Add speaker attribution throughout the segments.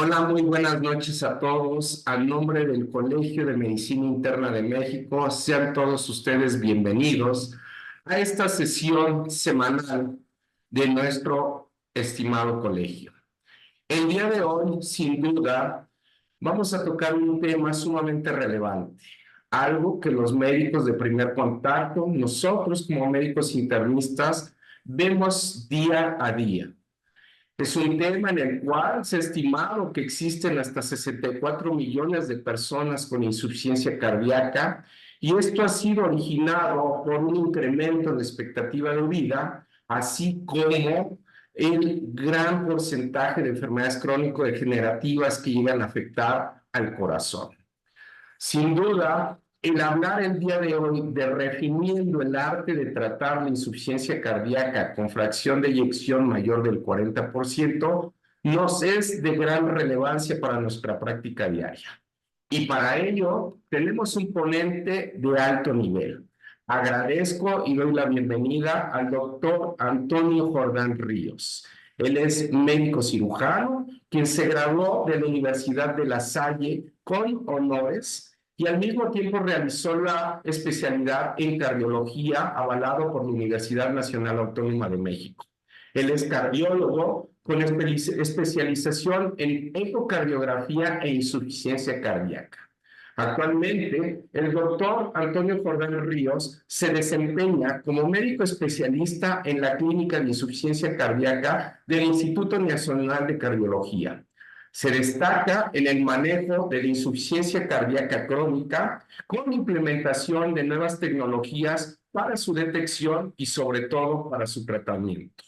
Speaker 1: Hola, muy buenas noches a todos. A nombre del Colegio de Medicina Interna de México, sean todos ustedes bienvenidos a esta sesión semanal de nuestro estimado colegio. El día de hoy, sin duda, vamos a tocar un tema sumamente relevante, algo que los médicos de primer contacto, nosotros como médicos internistas, vemos día a día. Es un tema en el cual se ha estimado que existen hasta 64 millones de personas con insuficiencia cardíaca y esto ha sido originado por un incremento en la expectativa de vida, así como el gran porcentaje de enfermedades crónico-degenerativas que llegan a afectar al corazón. Sin duda, el hablar el día de hoy de redefiniendo el arte de tratar la insuficiencia cardíaca con fracción de eyección mayor del 40% nos es de gran relevancia para nuestra práctica diaria. Y para ello tenemos un ponente de alto nivel. Agradezco y doy la bienvenida al doctor Antonio Jordán Ríos. Él es médico cirujano, quien se graduó de la Universidad de La Salle con honores y al mismo tiempo realizó la especialidad en cardiología avalado por la Universidad Nacional Autónoma de México. Él es cardiólogo con especialización en ecocardiografía e insuficiencia cardíaca. Actualmente, el doctor Antonio Jordán Ríos se desempeña como médico especialista en la clínica de insuficiencia cardíaca del Instituto Nacional de Cardiología. Se destaca en el manejo de la insuficiencia cardíaca crónica con implementación de nuevas tecnologías para su detección y sobre todo para su tratamiento.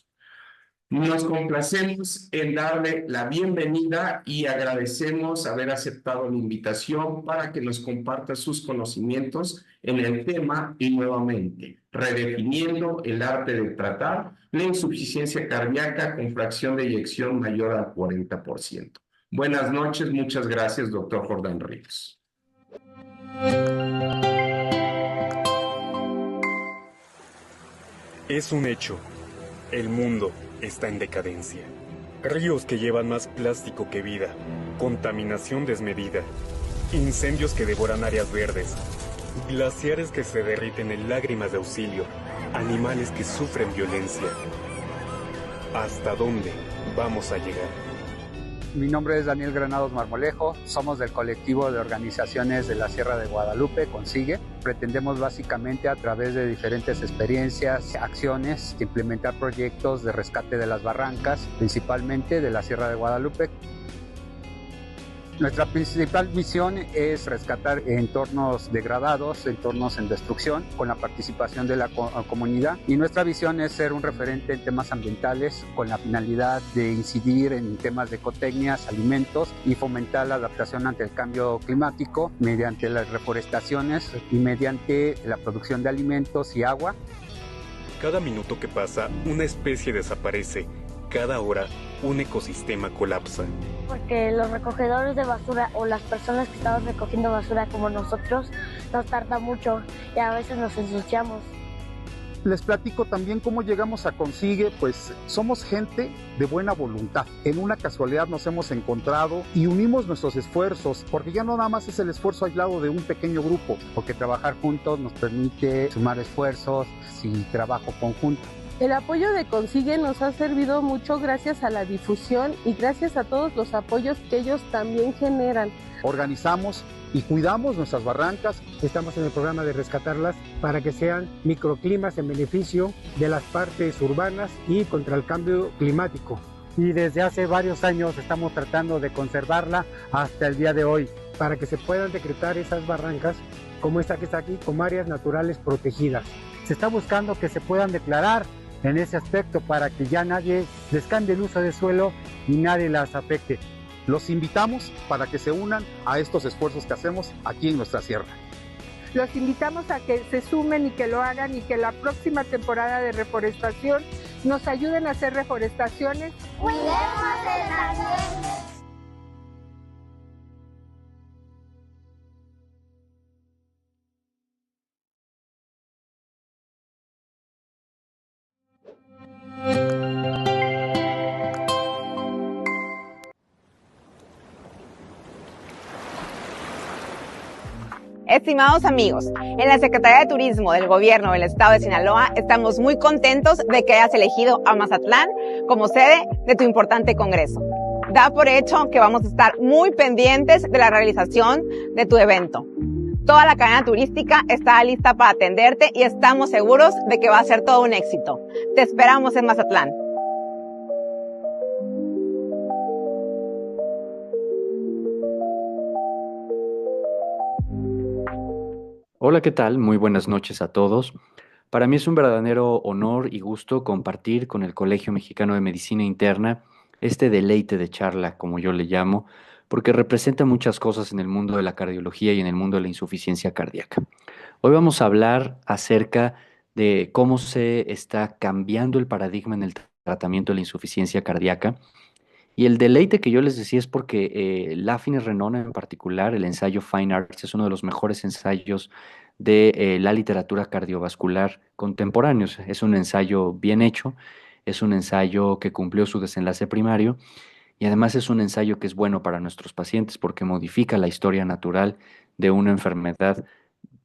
Speaker 1: Nos complacemos en darle la bienvenida y agradecemos haber aceptado la invitación para que nos comparta sus conocimientos en el tema y nuevamente, redefiniendo el arte de tratar la insuficiencia cardíaca con fracción de eyección mayor al 40%. Buenas noches, muchas gracias, doctor Jordán Ríos.
Speaker 2: Es un hecho. El mundo está en decadencia. Ríos que llevan más plástico que vida, contaminación desmedida, incendios que devoran áreas verdes, glaciares que se derriten en lágrimas de auxilio, animales que sufren violencia. ¿Hasta dónde vamos a llegar?
Speaker 3: Mi nombre es Daniel Granados Marmolejo, somos del colectivo de organizaciones de la Sierra de Guadalupe, CONSIGUE. Pretendemos básicamente a través de diferentes experiencias, acciones, implementar proyectos de rescate de las barrancas, principalmente de la Sierra de Guadalupe. Nuestra principal misión es rescatar entornos degradados, entornos en destrucción, con la participación de la comunidad. Y nuestra visión es ser un referente en temas ambientales, con la finalidad de incidir en temas de ecotecnias, alimentos y fomentar la adaptación ante el cambio climático mediante las reforestaciones y mediante la producción de alimentos y agua.
Speaker 2: Cada minuto que pasa, una especie desaparece. Cada hora, un ecosistema colapsa.
Speaker 4: Porque los recogedores de basura o las personas que estamos recogiendo basura como nosotros nos tarda mucho y a veces nos ensuciamos.
Speaker 5: Les platico también cómo llegamos a CONSIGUE, pues somos gente de buena voluntad. En una casualidad nos hemos encontrado y unimos nuestros esfuerzos, porque ya no nada más es el esfuerzo aislado de un pequeño grupo,
Speaker 3: Porque trabajar juntos nos permite sumar esfuerzos y trabajo conjunto.
Speaker 6: El apoyo de CONSIGUE nos ha servido mucho gracias a la difusión y gracias a todos los apoyos que ellos también generan.
Speaker 5: Organizamos y cuidamos nuestras barrancas.
Speaker 7: Estamos en el programa de rescatarlas para que sean microclimas en beneficio de las partes urbanas y contra el cambio climático. Y desde hace varios años estamos tratando de conservarla hasta el día de hoy, para que se puedan decretar esas barrancas, como esta que está aquí, como áreas naturales protegidas. Se está buscando que se puedan declarar en ese aspecto para que ya nadie les cambie el uso de suelo y nadie las afecte.
Speaker 5: Los invitamos para que se unan a estos esfuerzos que hacemos aquí en nuestra sierra.
Speaker 6: Los invitamos a que se sumen y que lo hagan y que la próxima temporada de reforestación nos ayuden a hacer reforestaciones.
Speaker 4: ¡Cuidemos el ambiente!
Speaker 8: Estimados amigos, en la Secretaría de Turismo del Gobierno del Estado de Sinaloa estamos muy contentos de que hayas elegido a Mazatlán como sede de tu importante congreso. Da por hecho que vamos a estar muy pendientes de la realización de tu evento. Toda la cadena turística está lista para atenderte y estamos seguros de que va a ser todo un éxito. Te esperamos en Mazatlán.
Speaker 9: Hola, ¿qué tal? Muy buenas noches a todos. Para mí es un verdadero honor y gusto compartir con el Colegio Mexicano de Medicina Interna este deleite de charla, como yo le llamo, porque representa muchas cosas en el mundo de la cardiología y en el mundo de la insuficiencia cardíaca. Hoy vamos a hablar acerca de cómo se está cambiando el paradigma en el tratamiento de la insuficiencia cardíaca. Y el deleite que yo les decía es porque Lafine Renona en particular, el ensayo Fine Arts, es uno de los mejores ensayos de la literatura cardiovascular contemporáneos. Es un ensayo bien hecho, es un ensayo que cumplió su desenlace primario y además es un ensayo que es bueno para nuestros pacientes porque modifica la historia natural de una enfermedad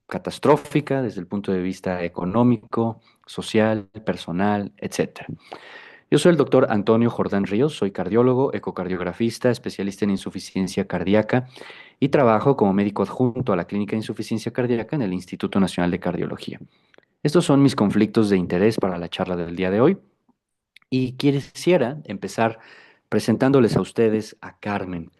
Speaker 9: catastrófica desde el punto de vista económico, social, personal, etcétera. Yo soy el doctor Antonio Jordán Ríos, soy cardiólogo, ecocardiografista, especialista en insuficiencia cardíaca y trabajo como médico adjunto a la Clínica de Insuficiencia Cardíaca en el Instituto Nacional de Cardiología. Estos son mis conflictos de interés para la charla del día de hoy y quisiera empezar presentándoles a ustedes a Carmen.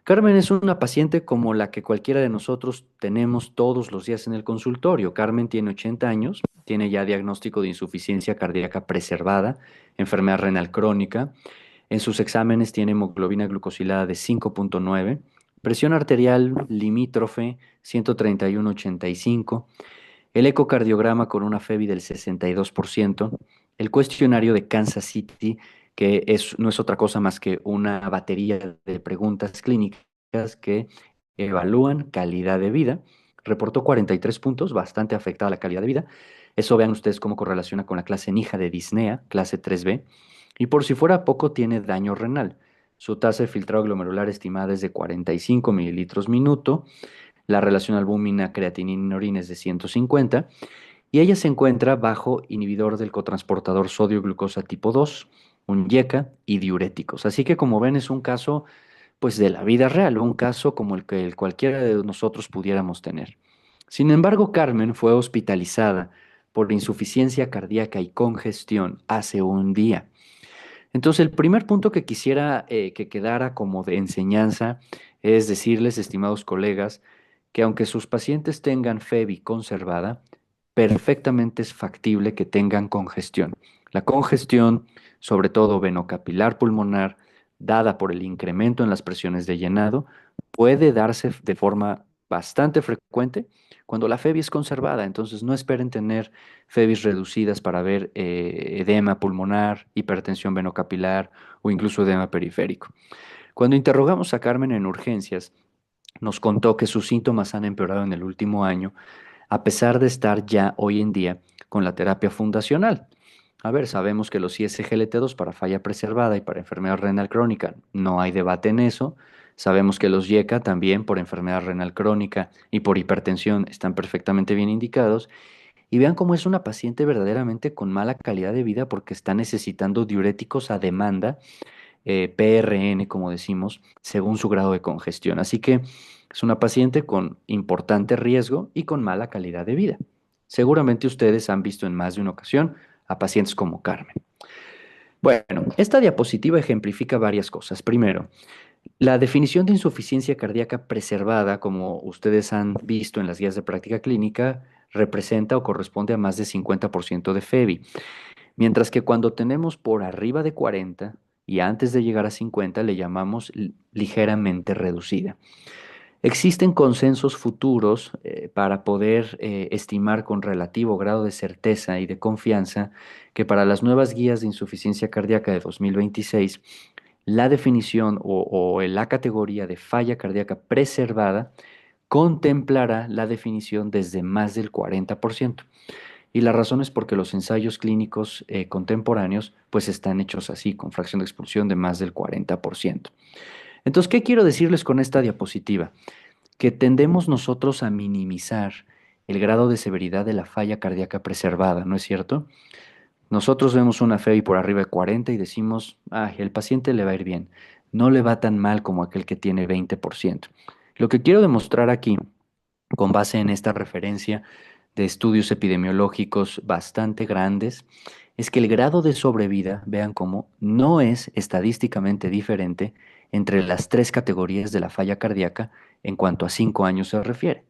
Speaker 9: Carmen es una paciente como la que cualquiera de nosotros tenemos todos los días en el consultorio. Carmen tiene 80 años, tiene ya diagnóstico de insuficiencia cardíaca preservada, enfermedad renal crónica. En sus exámenes tiene hemoglobina glucosilada de 5.9, presión arterial limítrofe 131/85, el ecocardiograma con una FEBI del 62%, el cuestionario de Kansas City, que no es otra cosa más que una batería de preguntas clínicas que evalúan calidad de vida. Reportó 43 puntos, bastante afectada la calidad de vida. Eso vean ustedes cómo correlaciona con la clase NIJA de disnea, clase 3B. Y por si fuera poco, tiene daño renal. Su tasa de filtrado glomerular estimada es de 45 mililitros minuto. La relación albúmina creatinina en orina es de 150. Y ella se encuentra bajo inhibidor del cotransportador sodio-glucosa tipo 2, un IECA y diuréticos. Así que como ven es un caso pues de la vida real, un caso como el que cualquiera de nosotros pudiéramos tener. Sin embargo, Carmen fue hospitalizada por insuficiencia cardíaca y congestión hace un día. Entonces, el primer punto que quisiera que quedara como de enseñanza es decirles, estimados colegas, que aunque sus pacientes tengan FEBI conservada, perfectamente es factible que tengan congestión. La congestión, sobre todo venocapilar pulmonar, dada por el incremento en las presiones de llenado, puede darse de forma bastante frecuente cuando la FEBI es conservada. Entonces no esperen tener FEBIs reducidas para ver edema pulmonar, hipertensión venocapilar o incluso edema periférico. Cuando interrogamos a Carmen en urgencias, nos contó que sus síntomas han empeorado en el último año, a pesar de estar ya hoy en día con la terapia fundacional. A ver, sabemos que los ISGLT2 para falla preservada y para enfermedad renal crónica, no hay debate en eso. Sabemos que los IECA también por enfermedad renal crónica y por hipertensión están perfectamente bien indicados. Y vean cómo es una paciente verdaderamente con mala calidad de vida porque está necesitando diuréticos a demanda, PRN, como decimos, según su grado de congestión. Así que es una paciente con importante riesgo y con mala calidad de vida. Seguramente ustedes han visto en más de una ocasión a pacientes como Carmen. Bueno, esta diapositiva ejemplifica varias cosas. Primero, la definición de insuficiencia cardíaca preservada, como ustedes han visto en las guías de práctica clínica, representa o corresponde a más de 50% de FEBI, mientras que cuando tenemos por arriba de 40 y antes de llegar a 50 le llamamos ligeramente reducida. Existen consensos futuros para poder estimar con relativo grado de certeza y de confianza que para las nuevas guías de insuficiencia cardíaca de 2026, la definición o la categoría de falla cardíaca preservada contemplará la definición desde más del 40%. Y la razón es porque los ensayos clínicos contemporáneos pues están hechos así, con fracción de expulsión de más del 40%. Entonces, ¿qué quiero decirles con esta diapositiva? que tendemos nosotros a minimizar el grado de severidad de la falla cardíaca preservada, ¿no es cierto? Nosotros vemos una FEBI por arriba de 40 y decimos, ah, el paciente le va a ir bien, no le va tan mal como aquel que tiene 20%. Lo que quiero demostrar aquí, con base en esta referencia de estudios epidemiológicos bastante grandes, es que el grado de sobrevida, vean cómo, no es estadísticamente diferente entre las tres categorías de la falla cardíaca en cuanto a 5 años se refiere.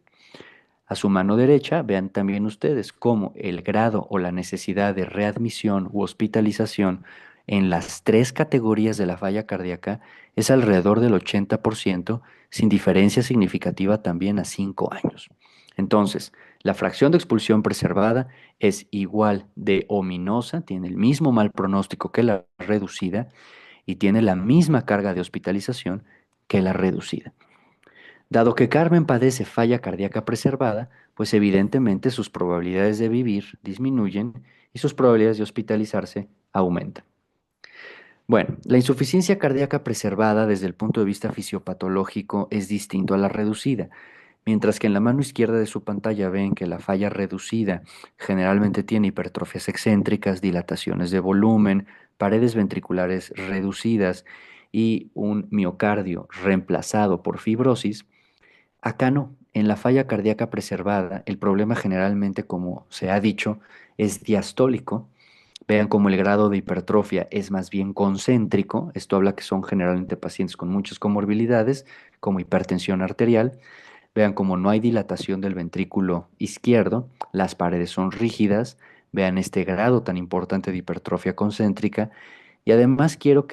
Speaker 9: A su mano derecha, vean también ustedes cómo el grado o la necesidad de readmisión u hospitalización en las tres categorías de la falla cardíaca es alrededor del 80%, sin diferencia significativa también a 5 años. Entonces, la fracción de expulsión preservada es igual de ominosa, tiene el mismo mal pronóstico que la reducida y tiene la misma carga de hospitalización que la reducida. Dado que Carmen padece falla cardíaca preservada, pues evidentemente sus probabilidades de vivir disminuyen y sus probabilidades de hospitalizarse aumentan. Bueno, la insuficiencia cardíaca preservada desde el punto de vista fisiopatológico es distinto a la reducida. Mientras que en la mano izquierda de su pantalla ven que la falla reducida generalmente tiene hipertrofias excéntricas, dilataciones de volumen, paredes ventriculares reducidas y un miocardio reemplazado por fibrosis, acá no. En la falla cardíaca preservada, el problema generalmente, como se ha dicho, es diastólico. Vean cómo el grado de hipertrofia es más bien concéntrico. Esto habla que son generalmente pacientes con muchas comorbilidades, como hipertensión arterial. Vean cómo no hay dilatación del ventrículo izquierdo, las paredes son rígidas. Vean este grado tan importante de hipertrofia concéntrica. Y además quiero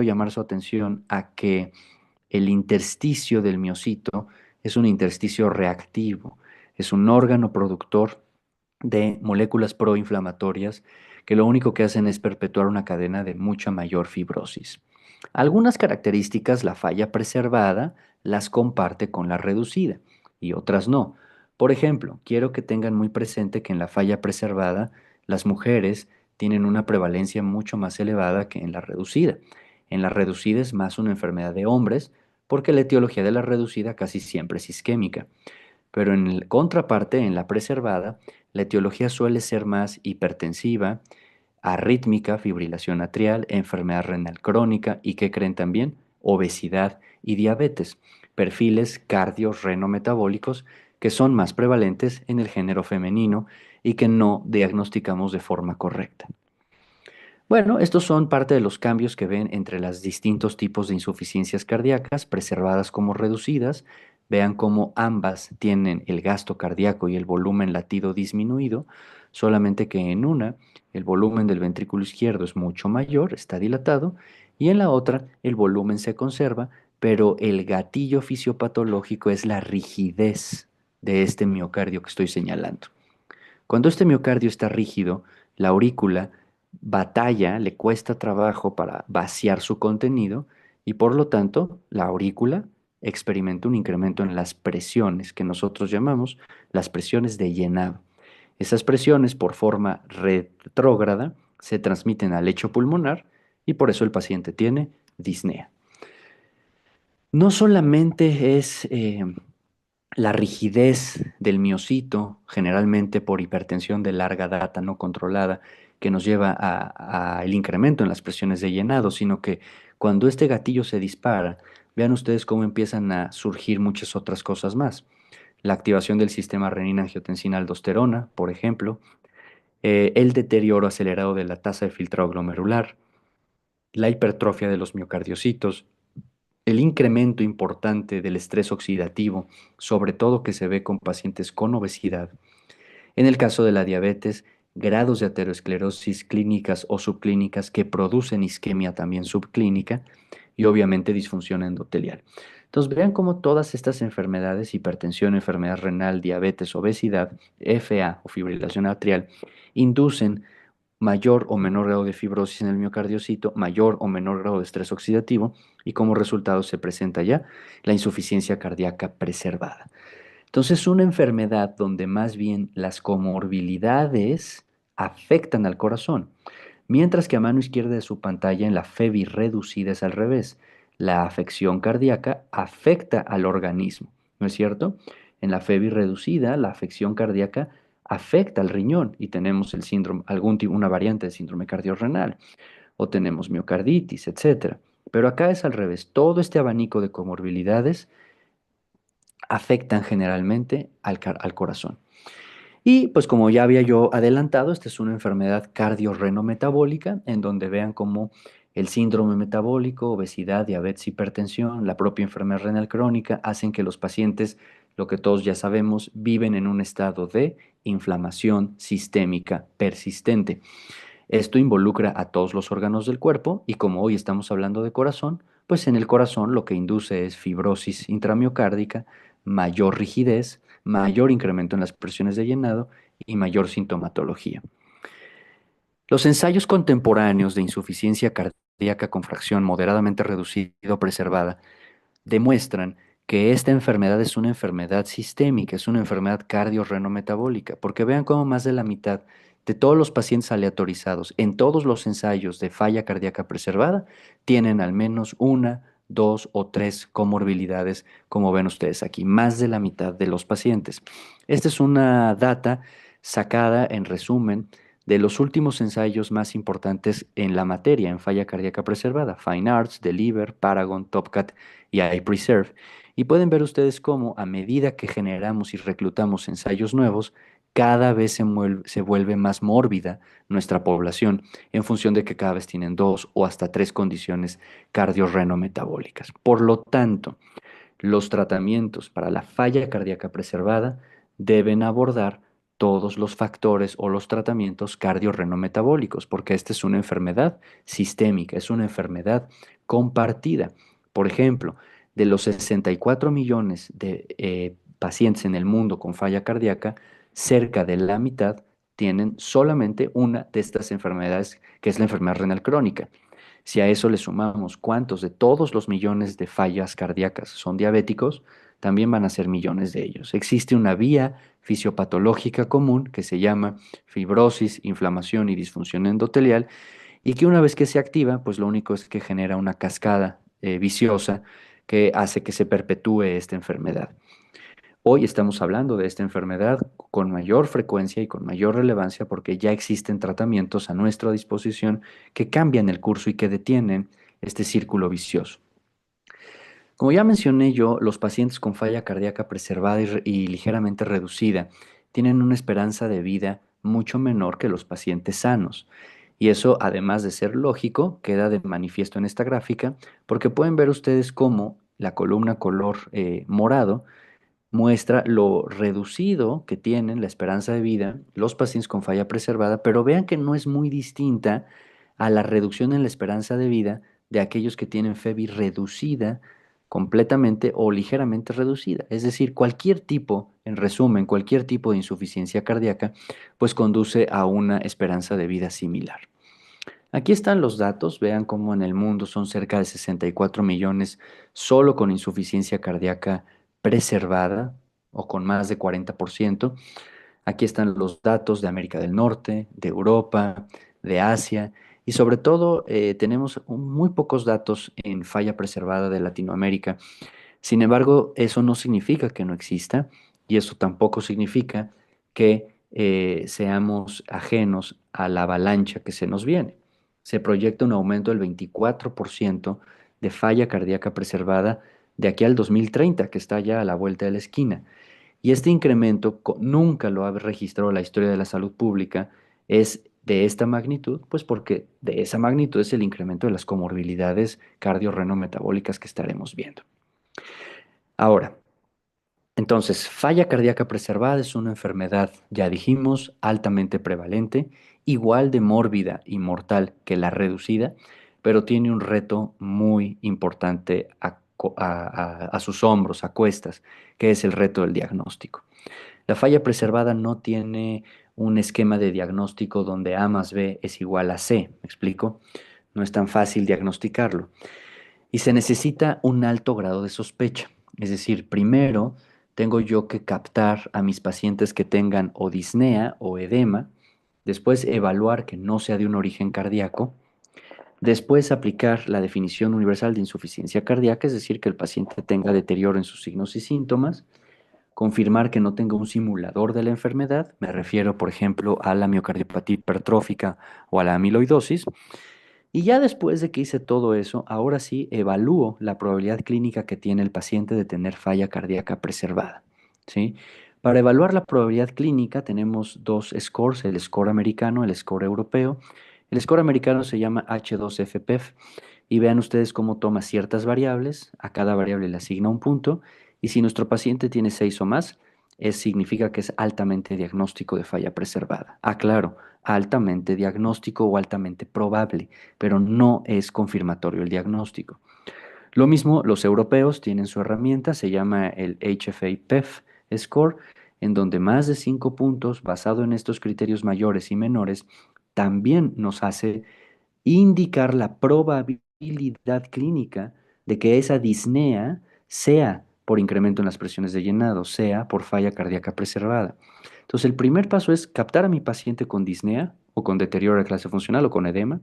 Speaker 9: llamar su atención a que el intersticio del miocito es un intersticio reactivo, es un órgano productor de moléculas proinflamatorias que lo único que hacen es perpetuar una cadena de mucha mayor fibrosis. Algunas características la falla preservada las comparte con la reducida y otras no. Por ejemplo, quiero que tengan muy presente que en la falla preservada las mujeres tienen una prevalencia mucho más elevada que en la reducida. En la reducida es más una enfermedad de hombres porque la etiología de la reducida casi siempre es isquémica. Pero en contraparte, en la preservada, la etiología suele ser más hipertensiva, arrítmica, fibrilación atrial, enfermedad renal crónica y, ¿qué creen también? Obesidad y diabetes, perfiles cardio-renometabólicos que son más prevalentes en el género femenino y que no diagnosticamos de forma correcta. Bueno, estos son parte de los cambios que ven entre los distintos tipos de insuficiencias cardíacas, preservadas como reducidas. Vean cómo ambas tienen el gasto cardíaco y el volumen latido disminuido, solamente que en una el volumen del ventrículo izquierdo es mucho mayor, está dilatado, y en la otra el volumen se conserva, pero el gatillo fisiopatológico es la rigidez de este miocardio que estoy señalando. Cuando este miocardio está rígido, la aurícula batalla, le cuesta trabajo para vaciar su contenido y por lo tanto la aurícula experimenta un incremento en las presiones que nosotros llamamos las presiones de llenado. Esas presiones por forma retrógrada se transmiten al lecho pulmonar y por eso el paciente tiene disnea. No solamente es la rigidez del miocito, generalmente por hipertensión de larga data no controlada, que nos lleva al incremento en las presiones de llenado, sino que cuando este gatillo se dispara, vean ustedes cómo empiezan a surgir muchas otras cosas más. La activación del sistema renina-angiotensina-aldosterona, por ejemplo, el deterioro acelerado de la tasa de filtrado glomerular, la hipertrofia de los miocardiocitos, el incremento importante del estrés oxidativo, sobre todo que se ve con pacientes con obesidad. En el caso de la diabetes, grados de aterosclerosis clínicas o subclínicas que producen isquemia también subclínica y obviamente disfunción endotelial. Entonces vean cómo todas estas enfermedades, hipertensión, enfermedad renal, diabetes, obesidad, FA o fibrilación atrial, inducen mayor o menor grado de fibrosis en el miocardiocito, mayor o menor grado de estrés oxidativo y como resultado se presenta ya la insuficiencia cardíaca preservada. Entonces, una enfermedad donde más bien las comorbilidades afectan al corazón, mientras que a mano izquierda de su pantalla en la FEBI reducida es al revés. La afección cardíaca afecta al organismo ¿no es cierto? En la FEBI reducida, la afección cardíaca afecta al riñón y tenemos el síndrome, una variante de síndrome cardiorrenal o tenemos miocarditis, etcétera. Pero acá es al revés. Todo este abanico de comorbilidades afectan generalmente al corazón. Y pues como ya había yo adelantado, esta es una enfermedad cardiorrenometabólica en donde vean cómo el síndrome metabólico, obesidad, diabetes, hipertensión, la propia enfermedad renal crónica hacen que los pacientes, lo que todos ya sabemos, viven en un estado de inflamación sistémica persistente. Esto involucra a todos los órganos del cuerpo y como hoy estamos hablando de corazón, pues en el corazón lo que induce es fibrosis intramiocárdica, mayor rigidez, mayor incremento en las presiones de llenado y mayor sintomatología. Los ensayos contemporáneos de insuficiencia cardíaca con fracción moderadamente reducida o preservada demuestran que esta enfermedad es una enfermedad sistémica, es una enfermedad cardiorrenometabólica, porque vean cómo más de la mitad de todos los pacientes aleatorizados en todos los ensayos de falla cardíaca preservada tienen al menos una, dos o tres comorbilidades, como ven ustedes aquí, más de la mitad de los pacientes. Esta es una data sacada en resumen de los últimos ensayos más importantes en la materia en falla cardíaca preservada, Fine Arts, Deliver, Paragon, TopCat y iPreserve. Y pueden ver ustedes cómo a medida que generamos y reclutamos ensayos nuevos, cada vez se vuelve más mórbida nuestra población en función de que cada vez tienen dos o hasta tres condiciones cardiorrenometabólicas. Por lo tanto, los tratamientos para la falla cardíaca preservada deben abordar todos los factores o los tratamientos cardiorrenometabólicos, porque esta es una enfermedad sistémica, es una enfermedad compartida. Por ejemplo, de los 64 millones de pacientes en el mundo con falla cardíaca, cerca de la mitad tienen solamente una de estas enfermedades, que es la enfermedad renal crónica. Si a eso le sumamos cuántos de todos los millones de fallas cardíacas son diabéticos, también van a ser millones de ellos. Existe una vía fisiopatológica común que se llama fibrosis, inflamación y disfunción endotelial y que una vez que se activa, pues lo único es que genera una cascada viciosa que hace que se perpetúe esta enfermedad. Hoy estamos hablando de esta enfermedad con mayor frecuencia y con mayor relevancia porque ya existen tratamientos a nuestra disposición que cambian el curso y que detienen este círculo vicioso. Como ya mencioné yo, los pacientes con falla cardíaca preservada y ligeramente reducida tienen una esperanza de vida mucho menor que los pacientes sanos. Y eso, además de ser lógico, queda de manifiesto en esta gráfica porque pueden ver ustedes cómo la columna color morado muestra lo reducido que tienen la esperanza de vida los pacientes con falla preservada, pero vean que no es muy distinta a la reducción en la esperanza de vida de aquellos que tienen FEBI reducida completamente o ligeramente reducida. Es decir, cualquier tipo, en resumen, cualquier tipo de insuficiencia cardíaca, pues conduce a una esperanza de vida similar. Aquí están los datos, vean cómo en el mundo son cerca de 64 millones solo con insuficiencia cardíaca preservada o con más de 40%. Aquí están los datos de América del Norte, de Europa, de Asia y sobre todo tenemos muy pocos datos en falla preservada de Latinoamérica. Sin embargo, eso no significa que no exista y eso tampoco significa que seamos ajenos a la avalancha que se nos viene. Se proyecta un aumento del 24% de falla cardíaca preservada de aquí al 2030, que está ya a la vuelta de la esquina. Y este incremento nunca lo ha registrado la historia de la salud pública, es de esta magnitud, pues porque de esa magnitud es el incremento de las comorbilidades cardiorrenometabólicas que estaremos viendo. Ahora, entonces, falla cardíaca preservada es una enfermedad, ya dijimos, altamente prevalente, igual de mórbida y mortal que la reducida, pero tiene un reto muy importante a sus hombros, a cuestas, que es el reto del diagnóstico. La falla preservada no tiene un esquema de diagnóstico donde A más B es igual a C, ¿me explico? No es tan fácil diagnosticarlo. Y se necesita un alto grado de sospecha, es decir, primero tengo yo que captar a mis pacientes que tengan o disnea o edema, después evaluar que no sea de un origen cardíaco, Después aplicar la definición universal de insuficiencia cardíaca, es decir, que el paciente tenga deterioro en sus signos y síntomas. Confirmar que no tenga un simulador de la enfermedad, me refiero, por ejemplo, a la miocardiopatía hipertrófica o a la amiloidosis. Y ya después de que hice todo eso, ahora sí evalúo la probabilidad clínica que tiene el paciente de tener falla cardíaca preservada, ¿sí? Para evaluar la probabilidad clínica tenemos dos scores, el score americano, el score europeo. El score americano se llama H2FPEF y vean ustedes cómo toma ciertas variables, a cada variable le asigna un punto y si nuestro paciente tiene 6 o más, significa que es altamente diagnóstico de falla preservada. Claro, altamente diagnóstico o altamente probable, pero no es confirmatorio el diagnóstico. Lo mismo, los europeos tienen su herramienta, se llama el HFA-PEF Score, en donde más de 5 puntos, basado en estos criterios mayores y menores, también nos hace indicar la probabilidad clínica de que esa disnea sea por incremento en las presiones de llenado, sea por falla cardíaca preservada. Entonces, el primer paso es captar a mi paciente con disnea o con deterioro de clase funcional o con edema.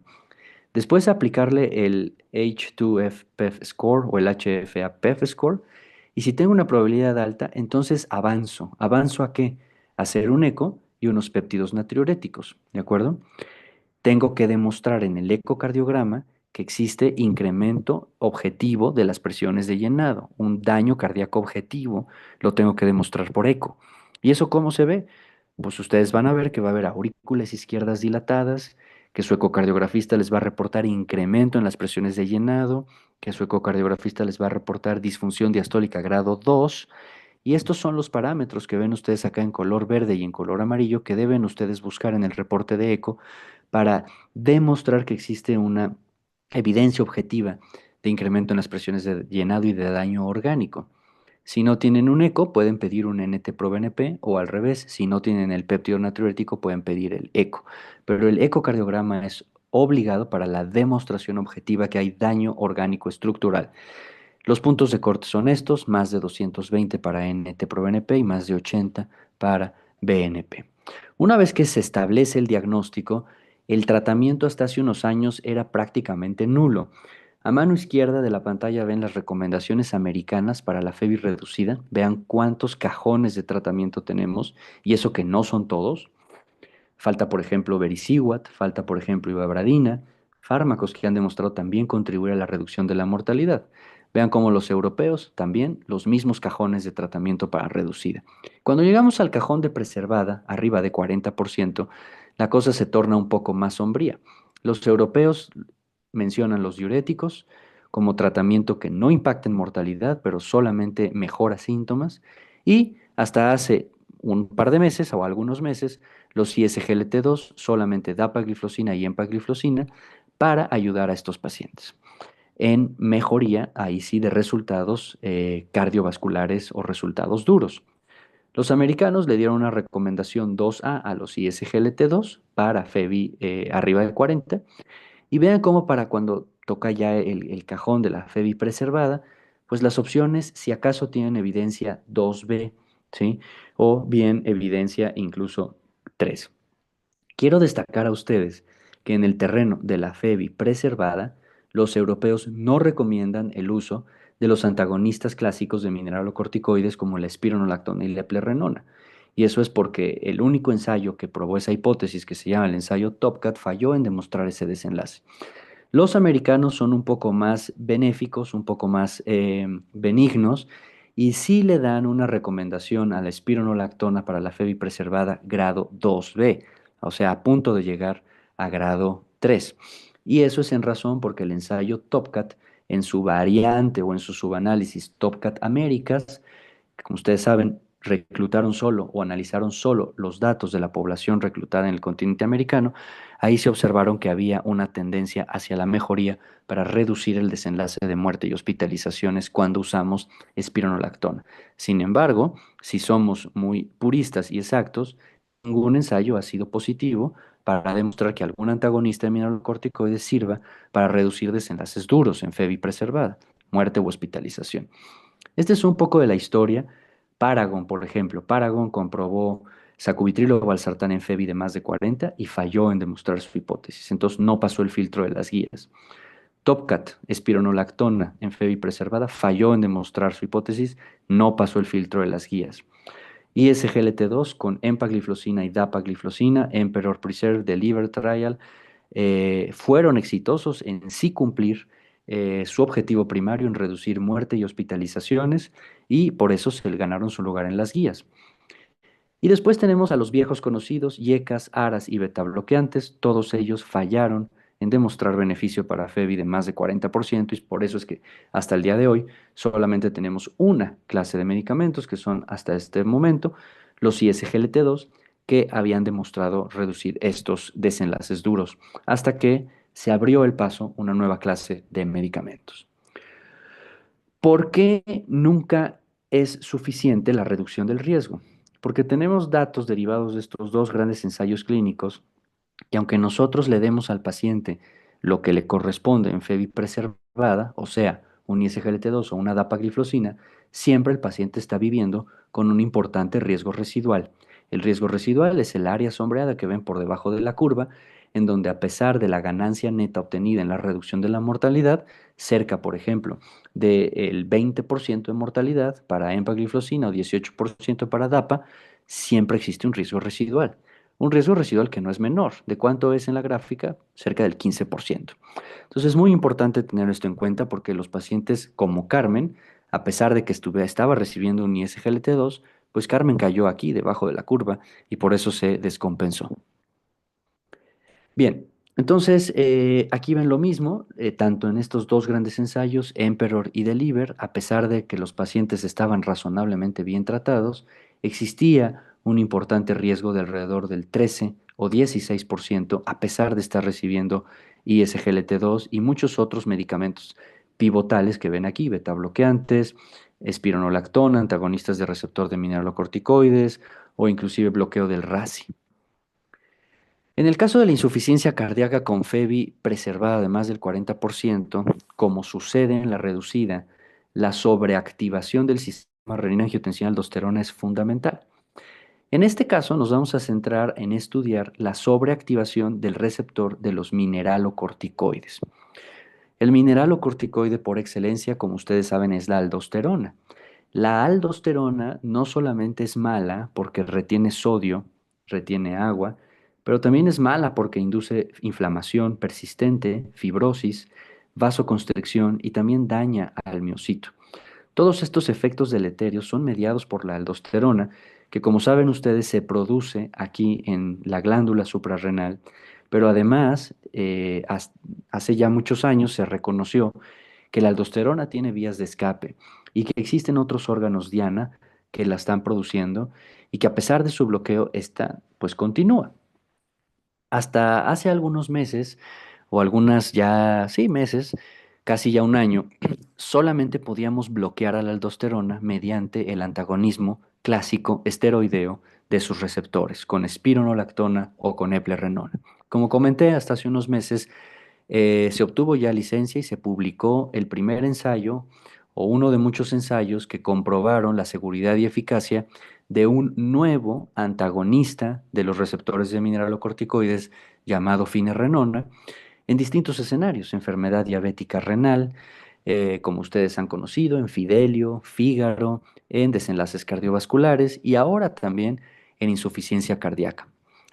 Speaker 9: Después aplicarle el H2FPEF score o el HFA-PEF score. Y si tengo una probabilidad alta, entonces avanzo. ¿Avanzo a qué? A hacer un eco y unos péptidos natriuréticos, ¿de acuerdo? Tengo que demostrar en el ecocardiograma que existe incremento objetivo de las presiones de llenado, un daño cardíaco objetivo, lo tengo que demostrar por eco. ¿Y eso cómo se ve? Pues ustedes van a ver que va a haber aurículas izquierdas dilatadas, que su ecocardiografista les va a reportar incremento en las presiones de llenado, que su ecocardiografista les va a reportar disfunción diastólica grado 2, y estos son los parámetros que ven ustedes acá en color verde y en color amarillo que deben ustedes buscar en el reporte de eco para demostrar que existe una evidencia objetiva de incremento en las presiones de llenado y de daño orgánico. Si no tienen un eco, pueden pedir un NT-proBNP o al revés, si no tienen el péptido natriurético, pueden pedir el eco. Pero el ecocardiograma es obligado para la demostración objetiva que hay daño orgánico estructural. Los puntos de corte son estos, más de 220 para NT-proBNP y más de 80 para BNP. Una vez que se establece el diagnóstico, el tratamiento hasta hace unos años era prácticamente nulo. A mano izquierda de la pantalla ven las recomendaciones americanas para la FEBI reducida. Vean cuántos cajones de tratamiento tenemos y eso que no son todos. Falta, por ejemplo, vericiguat, falta, por ejemplo, ibabradina, fármacos que han demostrado también contribuir a la reducción de la mortalidad. Vean cómo los europeos también los mismos cajones de tratamiento para reducida. Cuando llegamos al cajón de preservada, arriba de 40%, la cosa se torna un poco más sombría. Los europeos mencionan los diuréticos como tratamiento que no impacta en mortalidad, pero solamente mejora síntomas. Y hasta hace un par de meses o algunos meses, los ISGLT2 solamente dapagliflozina y empagliflozina para ayudar a estos pacientes en mejoría, ahí sí, de resultados cardiovasculares o resultados duros. Los americanos le dieron una recomendación 2A a los ISGLT2 para FEBI arriba de 40 y vean cómo para cuando toca ya el cajón de la FEBI preservada, pues las opciones si acaso tienen evidencia 2B, ¿sí? O bien evidencia incluso 3. Quiero destacar a ustedes que en el terreno de la FEBI preservada, los europeos no recomiendan el uso de los antagonistas clásicos de mineralocorticoides como la espironolactona y la eplerenona. Y eso es porque el único ensayo que probó esa hipótesis, que se llama el ensayo TOPCAT, falló en demostrar ese desenlace. Los americanos son un poco más benéficos, un poco más benignos, y sí le dan una recomendación a la espironolactona para la FEBI preservada grado 2B, o sea, a punto de llegar a grado 3. Y eso es en razón porque el ensayo TOPCAT, en su variante o en su subanálisis TOPCAT Américas, como ustedes saben, reclutaron solo o analizaron solo los datos de la población reclutada en el continente americano, ahí se observaron que había una tendencia hacia la mejoría para reducir el desenlace de muerte y hospitalizaciones cuando usamos espironolactona. Sin embargo, si somos muy puristas y exactos, ningún ensayo ha sido positivo para demostrar que algún antagonista de mineralocorticoides sirva para reducir desenlaces duros en FEBI preservada, muerte u hospitalización. Este es un poco de la historia. Paragon, por ejemplo, Paragon comprobó sacubitril o valsartán en FEBI de más de 40 y falló en demostrar su hipótesis. Entonces no pasó el filtro de las guías. Topcat, espironolactona en FEBI preservada, falló en demostrar su hipótesis, no pasó el filtro de las guías. ISGLT2 con empagliflozina y dapagliflozina, Emperor Preserve de Liver Trial, fueron exitosos en sí cumplir su objetivo primario en reducir muerte y hospitalizaciones y por eso se ganaron su lugar en las guías. Y después tenemos a los viejos conocidos, IECAS, ARAS y betabloqueantes, todos ellos fallaron en demostrar beneficio para FEBI de más de 40% y por eso es que hasta el día de hoy solamente tenemos una clase de medicamentos que son hasta este momento los ISGLT2 que habían demostrado reducir estos desenlaces duros hasta que se abrió el paso una nueva clase de medicamentos. ¿Por qué nunca es suficiente la reducción del riesgo? Porque tenemos datos derivados de estos dos grandes ensayos clínicos y aunque nosotros le demos al paciente lo que le corresponde en FEBI preservada, o sea, un ISGLT2 o una dapagliflozina, siempre el paciente está viviendo con un importante riesgo residual. El riesgo residual es el área sombreada que ven por debajo de la curva, en donde a pesar de la ganancia neta obtenida en la reducción de la mortalidad, cerca, por ejemplo, del 20% de mortalidad para empagliflozina o 18% para DAPA, siempre existe un riesgo residual. Un riesgo residual que no es menor. ¿De cuánto es en la gráfica? Cerca del 15%. Entonces es muy importante tener esto en cuenta porque los pacientes como Carmen, a pesar de que estaba recibiendo un ISGLT2, pues Carmen cayó aquí debajo de la curva y por eso se descompensó. Bien, entonces aquí ven lo mismo, tanto en estos dos grandes ensayos, Emperor y Deliver, a pesar de que los pacientes estaban razonablemente bien tratados, existía un importante riesgo de alrededor del 13 o 16%, a pesar de estar recibiendo ISGLT2 y muchos otros medicamentos pivotales que ven aquí, betabloqueantes, espironolactona, antagonistas de receptor de mineralocorticoides o inclusive bloqueo del RASi. En el caso de la insuficiencia cardíaca con FEBI preservada de más del 40%, como sucede en la reducida, la sobreactivación del sistema renina-angiotensina-aldosterona es fundamental. En este caso nos vamos a centrar en estudiar la sobreactivación del receptor de los mineralocorticoides. El mineralocorticoide por excelencia, como ustedes saben, es la aldosterona. La aldosterona no solamente es mala porque retiene sodio, retiene agua, pero también es mala porque induce inflamación persistente, fibrosis, vasoconstricción y también daña al miocito. Todos estos efectos deleterios son mediados por la aldosterona, que como saben ustedes se produce aquí en la glándula suprarrenal, pero además hace ya muchos años se reconoció que la aldosterona tiene vías de escape y que existen otros órganos diana que la están produciendo y que a pesar de su bloqueo, esta pues continúa. Hasta hace algunos meses, o algunas ya, sí, meses, casi ya un año, solamente podíamos bloquear a la aldosterona mediante el antagonismo clásico esteroideo de sus receptores, con espironolactona o con eplerenona. Como comenté, hasta hace unos meses se obtuvo ya licencia y se publicó el primer ensayo o uno de muchos ensayos que comprobaron la seguridad y eficacia de un nuevo antagonista de los receptores de mineralocorticoides llamado finerenona en distintos escenarios, enfermedad diabética renal, como ustedes han conocido, en Fidelio, Fígaro, en desenlaces cardiovasculares y ahora también en insuficiencia cardíaca.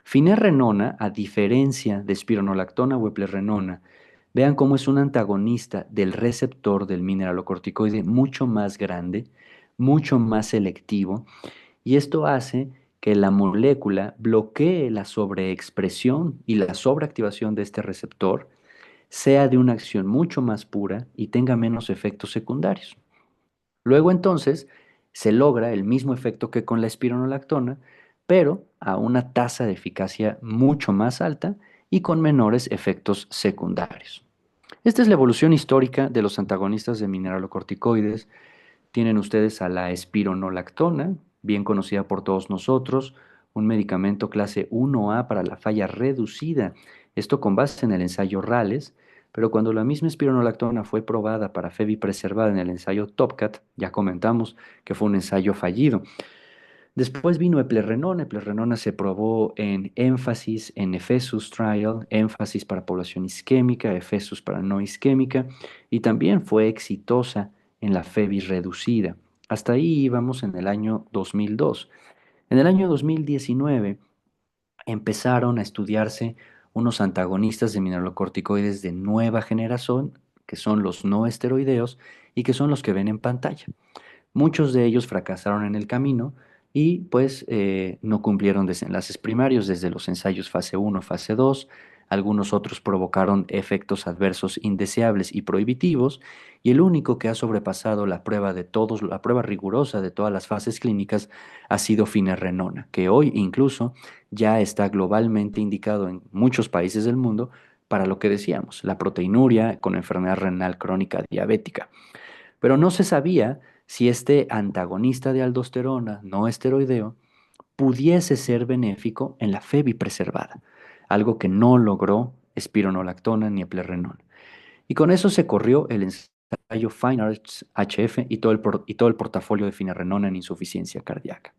Speaker 9: Finerenona, a diferencia de espironolactona o eplerenona, vean cómo es un antagonista del receptor del mineralocorticoide mucho más grande, mucho más selectivo, y esto hace que la molécula bloquee la sobreexpresión y la sobreactivación de este receptor, sea de una acción mucho más pura y tenga menos efectos secundarios. Luego entonces se logra el mismo efecto que con la espironolactona, pero a una tasa de eficacia mucho más alta y con menores efectos secundarios. Esta es la evolución histórica de los antagonistas de mineralocorticoides. Tienen ustedes a la espironolactona, bien conocida por todos nosotros, un medicamento clase 1A para la falla reducida, esto con base en el ensayo RALES, pero cuando la misma espironolactona fue probada para FEBI preservada en el ensayo TOPCAT, ya comentamos que fue un ensayo fallido. Después vino eplerenona. Eplerenona se probó en énfasis, en Ephesus Trial, énfasis para población isquémica, Ephesus para no isquémica, y también fue exitosa en la FEBI reducida. Hasta ahí íbamos en el año 2002. En el año 2019 empezaron a estudiarse unos antagonistas de mineralocorticoides de nueva generación, que son los no esteroideos y que son los que ven en pantalla. Muchos de ellos fracasaron en el camino y pues no cumplieron desenlaces primarios desde los ensayos fase 1, fase 2. Algunos otros provocaron efectos adversos indeseables y prohibitivos, y el único que ha sobrepasado la prueba de todos, la prueba rigurosa de todas las fases clínicas ha sido finerenona, que hoy incluso ya está globalmente indicado en muchos países del mundo para lo que decíamos, la proteinuria con enfermedad renal crónica diabética. Pero no se sabía si este antagonista de aldosterona no esteroideo pudiese ser benéfico en la FEBI preservada, algo que no logró espironolactona ni eplerenona. Y con eso se corrió el ensayo Fine Arts HF y todo el portafolio de finerenona en insuficiencia cardíaca.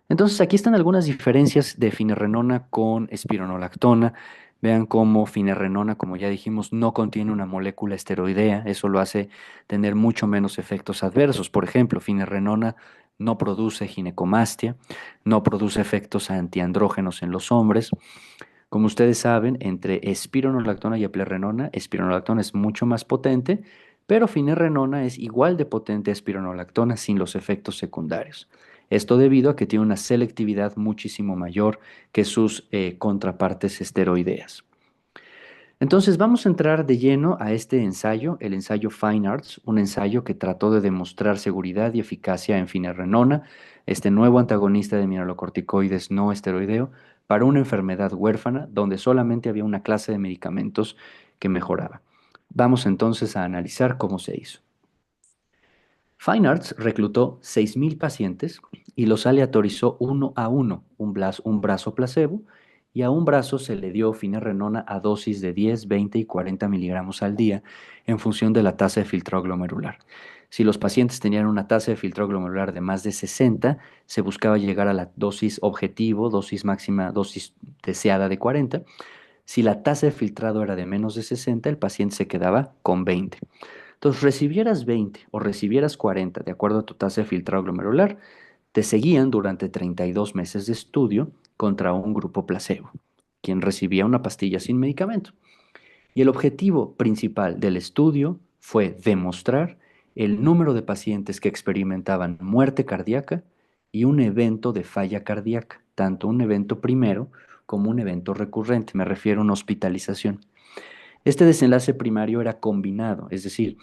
Speaker 9: Entonces, aquí están algunas diferencias de finerenona con espironolactona. Vean cómo finerenona, como ya dijimos, no contiene una molécula esteroidea. Eso lo hace tener mucho menos efectos adversos. Por ejemplo, finerenona no produce ginecomastia, no produce efectos antiandrógenos en los hombres. Como ustedes saben, entre espironolactona y eplerenona, espironolactona es mucho más potente, pero finerenona es igual de potente a espironolactona sin los efectos secundarios. Esto debido a que tiene una selectividad muchísimo mayor que sus contrapartes esteroideas. Entonces vamos a entrar de lleno a este ensayo, el ensayo Fine Arts, un ensayo que trató de demostrar seguridad y eficacia en finerenona, este nuevo antagonista de mineralocorticoides no esteroideo, para una enfermedad huérfana donde solamente había una clase de medicamentos que mejoraba. Vamos entonces a analizar cómo se hizo. Fine Arts reclutó 6,000 pacientes y los aleatorizó uno a uno, un brazo placebo, y a un brazo se le dio finerenona a dosis de 10, 20 y 40 miligramos al día en función de la tasa de filtrado glomerular. Si los pacientes tenían una tasa de filtrado glomerular de más de 60, se buscaba llegar a la dosis objetivo, dosis máxima, dosis deseada de 40. Si la tasa de filtrado era de menos de 60, el paciente se quedaba con 20. Entonces, recibieras 20 o recibieras 40, de acuerdo a tu tasa de filtrado glomerular, te seguían durante 32 meses de estudio contra un grupo placebo, quien recibía una pastilla sin medicamento. Y el objetivo principal del estudio fue demostrar el número de pacientes que experimentaban muerte cardíaca y un evento de falla cardíaca, tanto un evento primero como un evento recurrente, me refiero a una hospitalización. Este desenlace primario era combinado, es decir,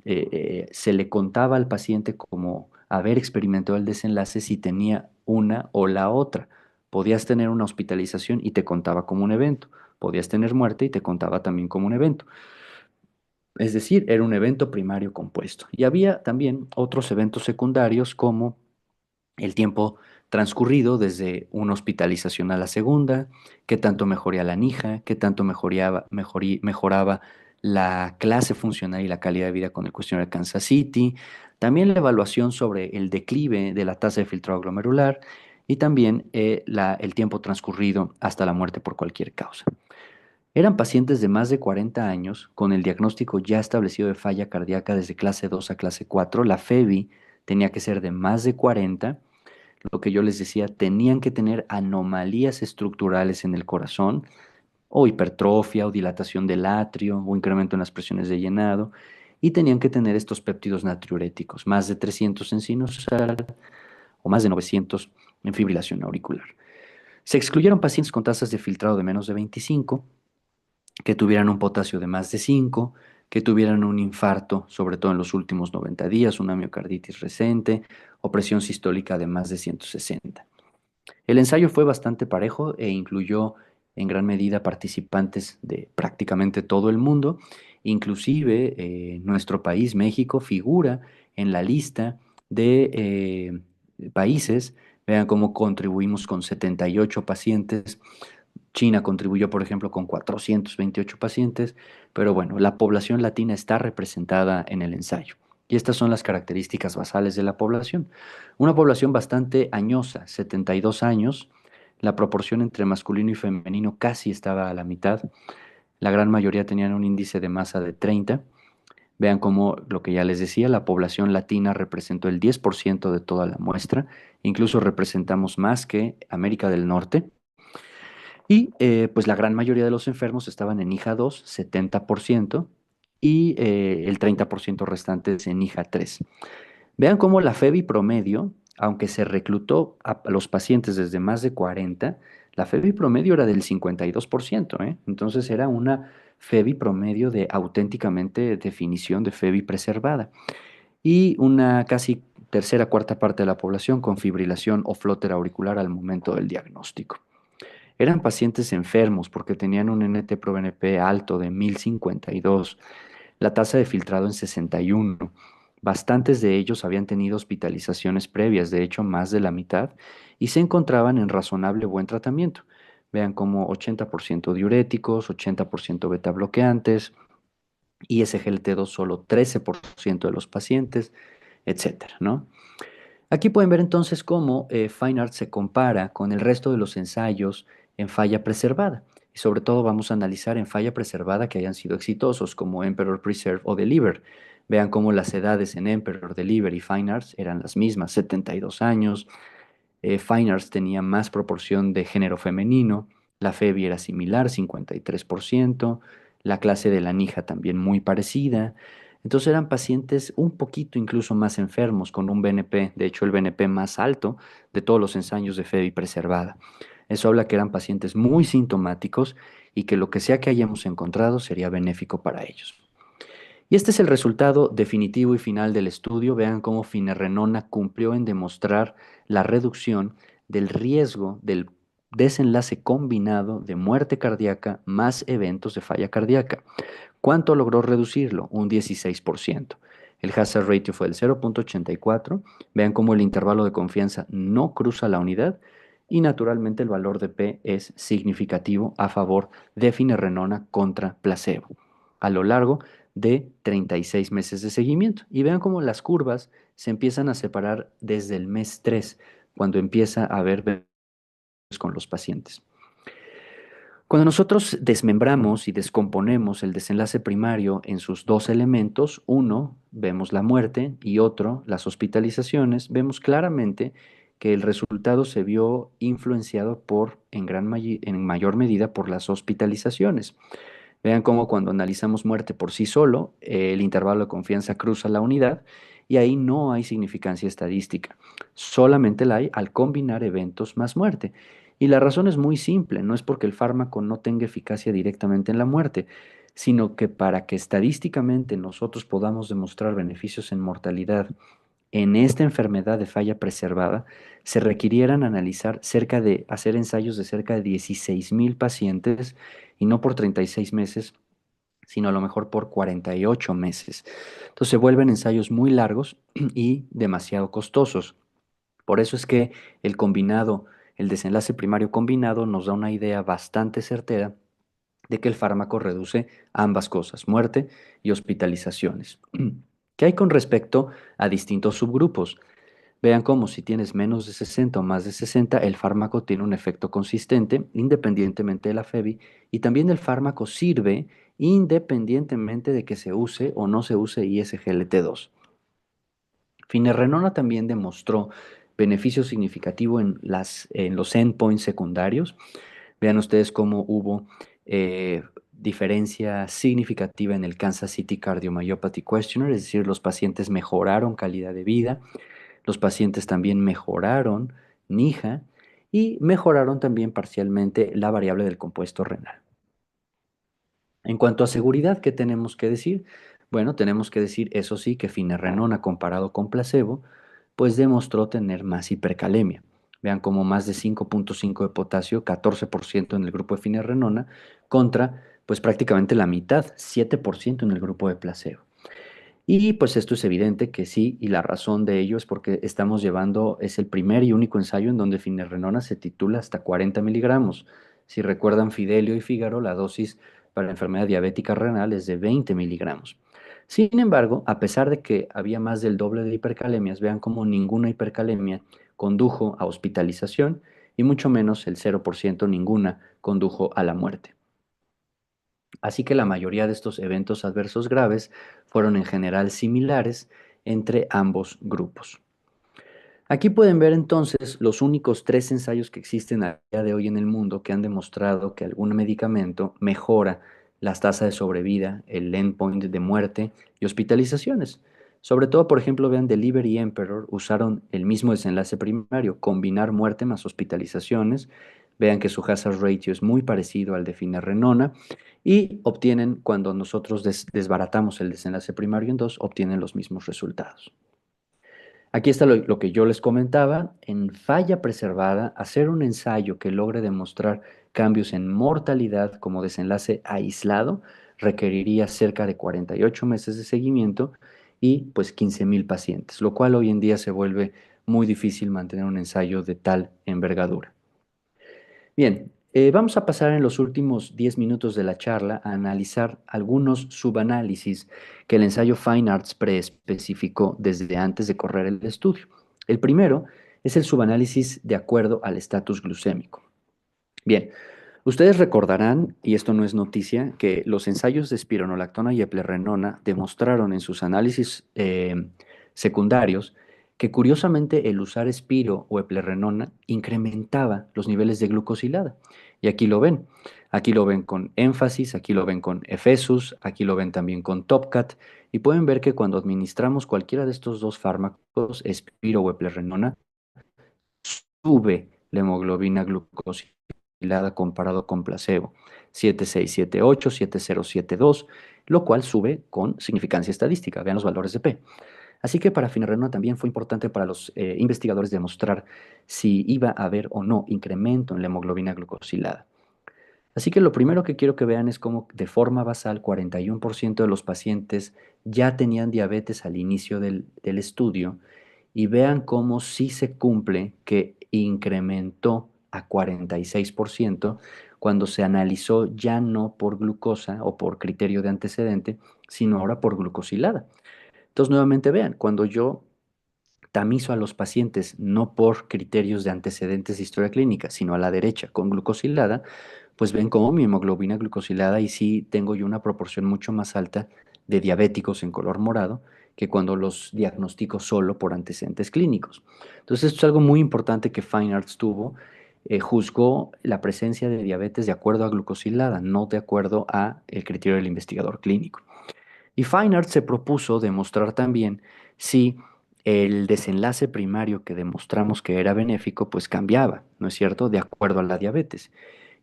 Speaker 9: se le contaba al paciente como haber experimentado el desenlace si tenía una o la otra. Podías tener una hospitalización y te contaba como un evento. Podías tener muerte y te contaba también como un evento. Es decir, era un evento primario compuesto. Y había también otros eventos secundarios como el tiempo transcurrido desde una hospitalización a la segunda, qué tanto mejoría la NIJA, qué tanto mejoraba la clase funcional y la calidad de vida con el cuestionario de Kansas City, también la evaluación sobre el declive de la tasa de filtrado glomerular y también el tiempo transcurrido hasta la muerte por cualquier causa. Eran pacientes de más de 40 años con el diagnóstico ya establecido de falla cardíaca desde clase 2 a clase 4. La FEBI tenía que ser de más de 40. Lo que yo les decía, tenían que tener anomalías estructurales en el corazón, o hipertrofia, o dilatación del atrio, o incremento en las presiones de llenado, y tenían que tener estos péptidos natriuréticos, más de 300 en sinusal, o más de 900 en fibrilación auricular. Se excluyeron pacientes con tasas de filtrado de menos de 25, que tuvieran un potasio de más de 5, que tuvieran un infarto, sobre todo en los últimos 90 días, una miocarditis recente o presión sistólica de más de 160. El ensayo fue bastante parejo e incluyó en gran medida participantes de prácticamente todo el mundo, inclusive nuestro país, México, figura en la lista de países. Vean cómo contribuimos con 78 pacientes. China contribuyó, por ejemplo, con 428 pacientes, pero bueno, la población latina está representada en el ensayo. Y estas son las características basales de la población. Una población bastante añosa, 72 años, la proporción entre masculino y femenino casi estaba a la mitad, la gran mayoría tenían un índice de masa de 30. Vean cómo, lo que ya les decía, la población latina representó el 10% de toda la muestra, incluso representamos más que América del Norte. Y pues la gran mayoría de los enfermos estaban en hija 2, 70%, y el 30% restantes en hija 3. Vean cómo la FEBI promedio, aunque se reclutó a los pacientes desde más de 40, la FEBI promedio era del 52%, ¿eh? Entonces era una FEBI promedio de auténticamente definición de FEBI preservada. Y una casi tercera, cuarta parte de la población con fibrilación o flóter auricular al momento del diagnóstico. Eran pacientes enfermos porque tenían un NT-proBNP alto de 1052, la tasa de filtrado en 61. Bastantes de ellos habían tenido hospitalizaciones previas, de hecho más de la mitad, y se encontraban en razonable buen tratamiento. Vean como 80% diuréticos, 80% beta bloqueantes, ISGLT2 solo 13% de los pacientes, etcétera, ¿no? Aquí pueden ver entonces cómo FINEARTS se compara con el resto de los ensayos en falla preservada. Y sobre todo vamos a analizar en falla preservada que hayan sido exitosos, como Emperor, Preserve o Deliver. Vean cómo las edades en Emperor, Deliver y FINEARTS eran las mismas, 72 años. FINEARTS tenía más proporción de género femenino, la FEBI era similar, 53%, la clase de la NIJA también muy parecida. Entonces eran pacientes un poquito incluso más enfermos, con un BNP, de hecho el BNP más alto de todos los ensayos de FEBI preservada. Eso habla que eran pacientes muy sintomáticos y que lo que sea que hayamos encontrado sería benéfico para ellos. Y este es el resultado definitivo y final del estudio. Vean cómo finerenona cumplió en demostrar la reducción del riesgo del desenlace combinado de muerte cardíaca más eventos de falla cardíaca. ¿Cuánto logró reducirlo? Un 16%. El hazard ratio fue el 0.84. Vean cómo el intervalo de confianza no cruza la unidad y naturalmente el valor de P es significativo a favor de finerenona contra placebo a lo largo de 36 meses de seguimiento. Y vean cómo las curvas se empiezan a separar desde el mes 3, cuando empieza a haber beneficios con los pacientes. Cuando nosotros desmembramos y descomponemos el desenlace primario en sus dos elementos, uno, vemos la muerte y otro, las hospitalizaciones, vemos claramente que el resultado se vio influenciado en mayor medida por las hospitalizaciones. Vean cómo cuando analizamos muerte por sí solo, el intervalo de confianza cruza la unidad y ahí no hay significancia estadística. Solamente la hay al combinar eventos más muerte. Y la razón es muy simple, no es porque el fármaco no tenga eficacia directamente en la muerte, sino que para que estadísticamente nosotros podamos demostrar beneficios en mortalidad en esta enfermedad de falla preservada, se requirieran hacer ensayos de cerca de 16,000 pacientes y no por 36 meses, sino a lo mejor por 48 meses. Entonces se vuelven ensayos muy largos y demasiado costosos. Por eso es que el desenlace primario combinado nos da una idea bastante certera de que el fármaco reduce ambas cosas, muerte y hospitalizaciones. ¿Qué hay con respecto a distintos subgrupos? Vean cómo si tienes menos de 60 o más de 60, el fármaco tiene un efecto consistente independientemente de la FEBI y también el fármaco sirve independientemente de que se use o no se use ISGLT2. Finerenona también demostró beneficio significativo en los endpoints secundarios. Vean ustedes cómo hubo diferencia significativa en el Kansas City Cardiomyopathy Questionnaire, es decir, los pacientes mejoraron calidad de vida, los pacientes también mejoraron NIJA y mejoraron también parcialmente la variable del compuesto renal. En cuanto a seguridad, ¿qué tenemos que decir? Bueno, tenemos que decir, eso sí, que finerenona comparado con placebo, pues demostró tener más hipercalemia. Vean como más de 5.5 de potasio, 14% en el grupo de finerenona, contra pues prácticamente la mitad, 7% en el grupo de placebo. Y pues esto es evidente que sí, y la razón de ello es porque es el primer y único ensayo en donde finerenona se titula hasta 40 miligramos. Si recuerdan Fidelio y Fígaro, la dosis para la enfermedad diabética renal es de 20 miligramos. Sin embargo, a pesar de que había más del doble de hipercalemias, vean cómo ninguna hipercalemia condujo a hospitalización y mucho menos el 0% ninguna condujo a la muerte. Así que la mayoría de estos eventos adversos graves fueron en general similares entre ambos grupos. Aquí pueden ver entonces los únicos 3 ensayos que existen a día de hoy en el mundo que han demostrado que algún medicamento mejora las tasas de sobrevida, el endpoint de muerte y hospitalizaciones. Sobre todo, por ejemplo, vean Deliver y Emperor usaron el mismo desenlace primario, combinar muerte más hospitalizaciones. Vean que su hazard ratio es muy parecido al de finerenona y obtienen, cuando nosotros desbaratamos el desenlace primario en dos, obtienen los mismos resultados. Aquí está lo que yo les comentaba. En falla preservada, hacer un ensayo que logre demostrar cambios en mortalidad como desenlace aislado requeriría cerca de 48 meses de seguimiento y pues 15,000 pacientes, lo cual hoy en día se vuelve muy difícil mantener un ensayo de tal envergadura. Bien, vamos a pasar en los últimos 10 minutos de la charla a analizar algunos subanálisis que el ensayo Fine Arts preespecificó desde antes de correr el estudio. El primero es el subanálisis de acuerdo al estatus glucémico. Bien, ustedes recordarán, y esto no es noticia, que los ensayos de espironolactona y eplerenona demostraron en sus análisis secundarios que curiosamente el usar espiro o eplerenona incrementaba los niveles de glucosilada. Y aquí lo ven con énfasis, aquí lo ven con Efesus, aquí lo ven también con Topcat, y pueden ver que cuando administramos cualquiera de estos dos fármacos, espiro o eplerenona, sube la hemoglobina glucosilada comparado con placebo, 7678, 7072, lo cual sube con significancia estadística. Vean los valores de P. Así que para finerenona también fue importante para los investigadores demostrar si iba a haber o no incremento en la hemoglobina glucosilada. Así que lo primero que quiero que vean es cómo de forma basal 41% de los pacientes ya tenían diabetes al inicio del estudio y vean cómo sí se cumple que incrementó a 46% cuando se analizó ya no por glucosa o por criterio de antecedente, sino ahora por glucosilada. Entonces, nuevamente vean, cuando yo tamizo a los pacientes no por criterios de antecedentes de historia clínica, sino a la derecha con glucosilada, pues ven cómo mi hemoglobina glucosilada y sí tengo yo una proporción mucho más alta de diabéticos en color morado que cuando los diagnostico solo por antecedentes clínicos. Entonces, esto es algo muy importante que Fine Arts tuvo. Juzgó la presencia de diabetes de acuerdo a glucosilada, no de acuerdo a el criterio del investigador clínico. Y Fine Arts se propuso demostrar también si el desenlace primario que demostramos que era benéfico, pues cambiaba, ¿no es cierto?, de acuerdo a la diabetes.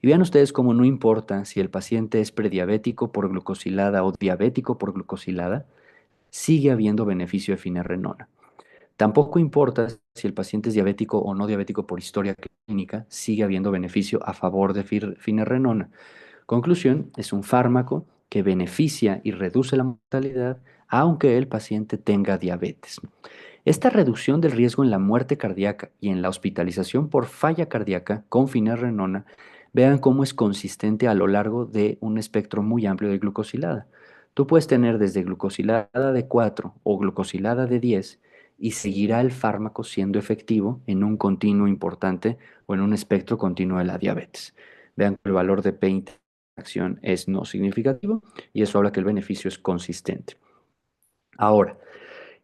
Speaker 9: Y vean ustedes cómo no importa si el paciente es prediabético por glucosilada o diabético por glucosilada, sigue habiendo beneficio de finerenona. Tampoco importa si el paciente es diabético o no diabético por historia clínica, sigue habiendo beneficio a favor de finerenona. Conclusión, es un fármaco que beneficia y reduce la mortalidad aunque el paciente tenga diabetes. Esta reducción del riesgo en la muerte cardíaca y en la hospitalización por falla cardíaca con finerenona, vean cómo es consistente a lo largo de un espectro muy amplio de glucosilada. Tú puedes tener desde glucosilada de 4 o glucosilada de 10 y seguirá el fármaco siendo efectivo en un continuo importante o en un espectro continuo de la diabetes. Vean que el valor de P acción es no significativo y eso habla que el beneficio es consistente. Ahora,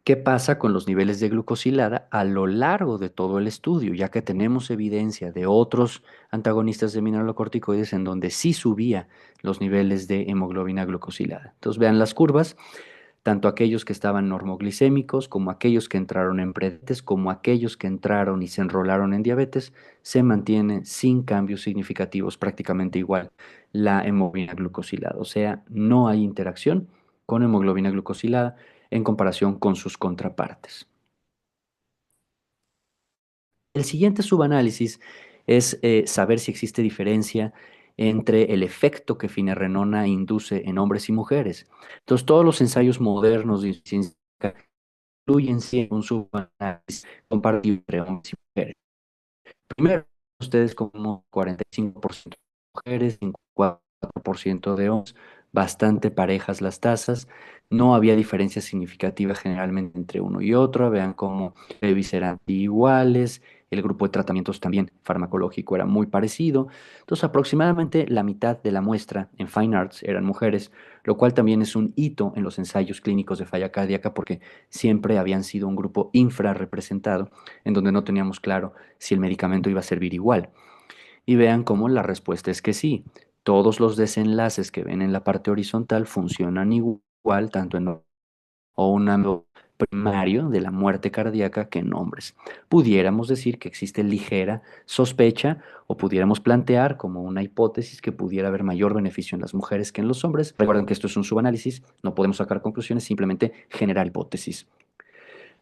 Speaker 9: ¿qué pasa con los niveles de glucosilada a lo largo de todo el estudio? Ya que tenemos evidencia de otros antagonistas de mineralocorticoides en donde sí subía los niveles de hemoglobina glucosilada. Entonces vean las curvas, tanto aquellos que estaban normoglicémicos como aquellos que entraron en prediabetes, como aquellos que entraron y se enrolaron en diabetes, se mantiene sin cambios significativos, prácticamente igual la hemoglobina glucosilada. O sea, no hay interacción con hemoglobina glucosilada en comparación con sus contrapartes. El siguiente subanálisis es saber si existe diferencia entre el efecto que finerenona induce en hombres y mujeres. Entonces, todos los ensayos modernos de ciencia incluyen siempre un subanálisis comparativo entre hombres y mujeres. Primero, ustedes como 45% de mujeres, 54% de hombres, bastante parejas las tasas, no había diferencia significativa generalmente entre uno y otro, vean cómo Levis eran iguales, el grupo de tratamientos también farmacológico era muy parecido, entonces aproximadamente la mitad de la muestra en Fine Arts eran mujeres, lo cual también es un hito en los ensayos clínicos de falla cardíaca porque siempre habían sido un grupo infrarrepresentado en donde no teníamos claro si el medicamento iba a servir igual. Y vean cómo la respuesta es que sí. Todos los desenlaces que ven en la parte horizontal funcionan igual, tanto en o un ámbito primario de la muerte cardíaca que en hombres. Pudiéramos decir que existe ligera sospecha o pudiéramos plantear como una hipótesis que pudiera haber mayor beneficio en las mujeres que en los hombres. Recuerden que esto es un subanálisis, no podemos sacar conclusiones, simplemente generar hipótesis.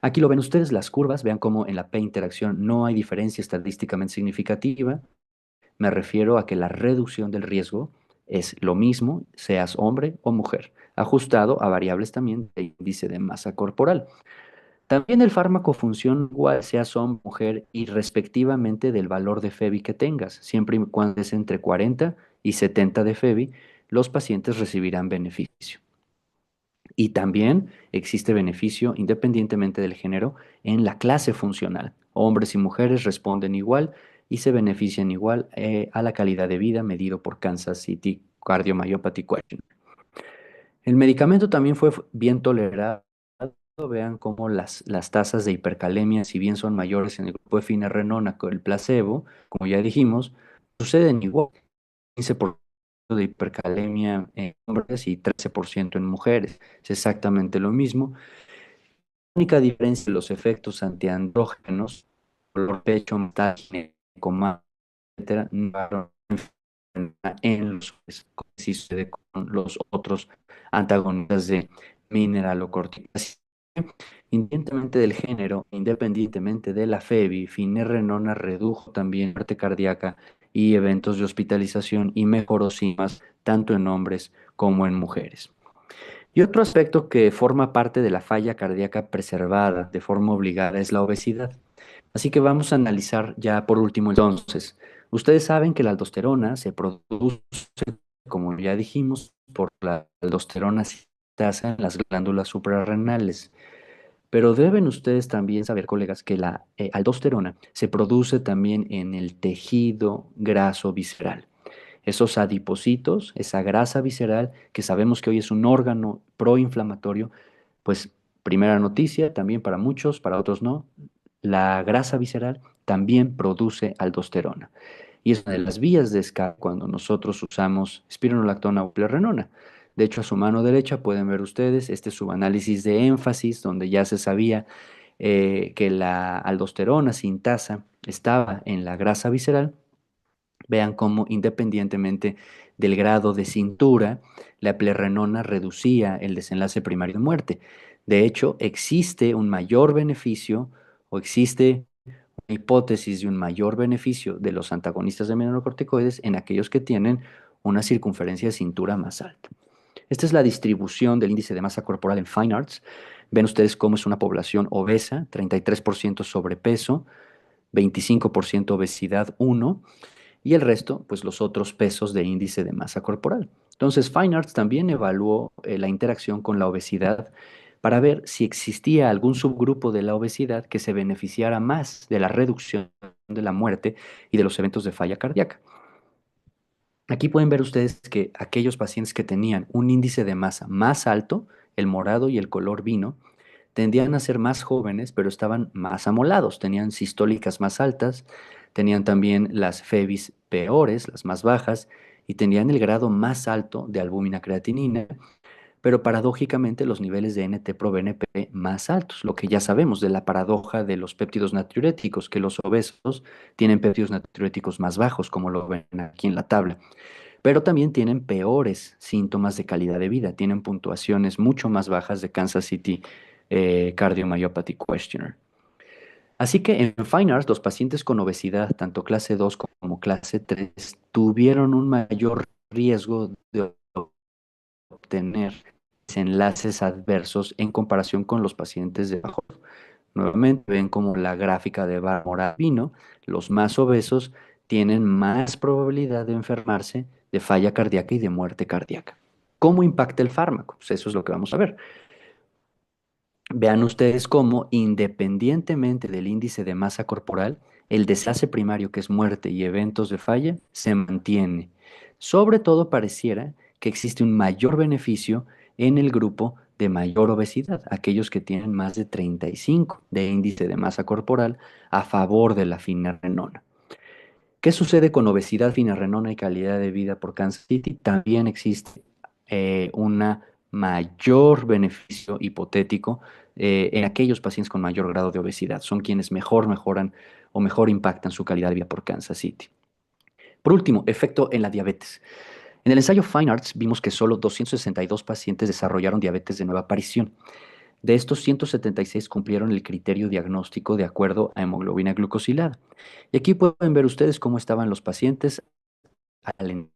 Speaker 9: Aquí lo ven ustedes, las curvas, vean cómo en la P interacción no hay diferencia estadísticamente significativa. Me refiero a que la reducción del riesgo es lo mismo, seas hombre o mujer, ajustado a variables también de índice de masa corporal. También el fármaco funciona igual, seas hombre o mujer, y respectivamente del valor de FEBI que tengas. Siempre y cuando es entre 40 y 70 de FEBI, los pacientes recibirán beneficio. Y también existe beneficio independientemente del género en la clase funcional. Hombres y mujeres responden igual y se benefician igual a la calidad de vida medido por Kansas City Cardiomyopathy Questionnaire. El medicamento también fue bien tolerado. Vean cómo las tasas de hipercalemia, si bien son mayores en el grupo de finerenona que el placebo, como ya dijimos, suceden igual. 15% de hipercalemia en hombres y 13% en mujeres. Es exactamente lo mismo. La única diferencia de los efectos antiandrógenos, dolor pecho, metástasis, coma, etcétera, no en los hombres, como sí sucede con los otros antagonistas de mineralocorticoides. Independientemente del género, independientemente de la FEBI, finerenona redujo también muerte cardíaca y eventos de hospitalización y mejoró síntomas tanto en hombres como en mujeres. Y otro aspecto que forma parte de la falla cardíaca preservada de forma obligada es la obesidad. Así que vamos a analizar ya por último entonces. Ustedes saben que la aldosterona se produce, como ya dijimos, por la aldosterona sintasa en las glándulas suprarrenales. Pero deben ustedes también saber, colegas, que la aldosterona se produce también en el tejido graso visceral. Esos adipocitos, esa grasa visceral, que sabemos que hoy es un órgano proinflamatorio, pues primera noticia, también para muchos, para otros no, la grasa visceral también produce aldosterona. Y es una de las vías de escape cuando nosotros usamos espironolactona o plerrenona. De hecho, a su mano derecha pueden ver ustedes este subanálisis de énfasis, donde ya se sabía que la aldosterona sintasa estaba en la grasa visceral. Vean cómo independientemente del grado de cintura, la plerrenona reducía el desenlace primario de muerte. De hecho, existe un mayor beneficio o existe una hipótesis de un mayor beneficio de los antagonistas de mineralocorticoides en aquellos que tienen una circunferencia de cintura más alta. Esta es la distribución del índice de masa corporal en Fine Arts. Ven ustedes cómo es una población obesa, 33% sobrepeso, 25% obesidad 1 y el resto, pues los otros pesos de índice de masa corporal. Entonces, Fine Arts también evaluó la interacción con la obesidad para ver si existía algún subgrupo de la obesidad que se beneficiara más de la reducción de la muerte y de los eventos de falla cardíaca. Aquí pueden ver ustedes que aquellos pacientes que tenían un índice de masa más alto, el morado y el color vino, tendían a ser más jóvenes, pero estaban más amolados, tenían sistólicas más altas, tenían también las FEBIs peores, las más bajas, y tenían el grado más alto de albúmina creatinina, pero paradójicamente los niveles de NT-proBNP más altos, lo que ya sabemos de la paradoja de los péptidos natriuréticos, que los obesos tienen péptidos natriuréticos más bajos, como lo ven aquí en la tabla, pero también tienen peores síntomas de calidad de vida, tienen puntuaciones mucho más bajas de Kansas City Cardiomyopathy Questionnaire. Así que en Fine Arts, los pacientes con obesidad, tanto clase 2 como clase 3, tuvieron un mayor riesgo de obtener desenlaces adversos en comparación con los pacientes de bajo. Nuevamente ven como la gráfica de barra morada vino, los más obesos tienen más probabilidad de enfermarse de falla cardíaca y de muerte cardíaca. ¿Cómo impacta el fármaco? Pues eso es lo que vamos a ver. Vean ustedes cómo, independientemente del índice de masa corporal, el desenlace primario, que es muerte y eventos de falla, se mantiene. Sobre todo pareciera que existe un mayor beneficio en el grupo de mayor obesidad, aquellos que tienen más de 35 de índice de masa corporal a favor de la finerenona. ¿Qué sucede con obesidad, finerenona y calidad de vida por Kansas City? También existe una mayor beneficio hipotético en aquellos pacientes con mayor grado de obesidad. Son quienes mejor mejoran o mejor impactan su calidad de vida por Kansas City. Por último, efecto en la diabetes. En el ensayo Fine Arts vimos que solo 262 pacientes desarrollaron diabetes de nueva aparición. De estos, 176 cumplieron el criterio diagnóstico de acuerdo a hemoglobina glucosilada. Y aquí pueden ver ustedes cómo estaban los pacientes al entrar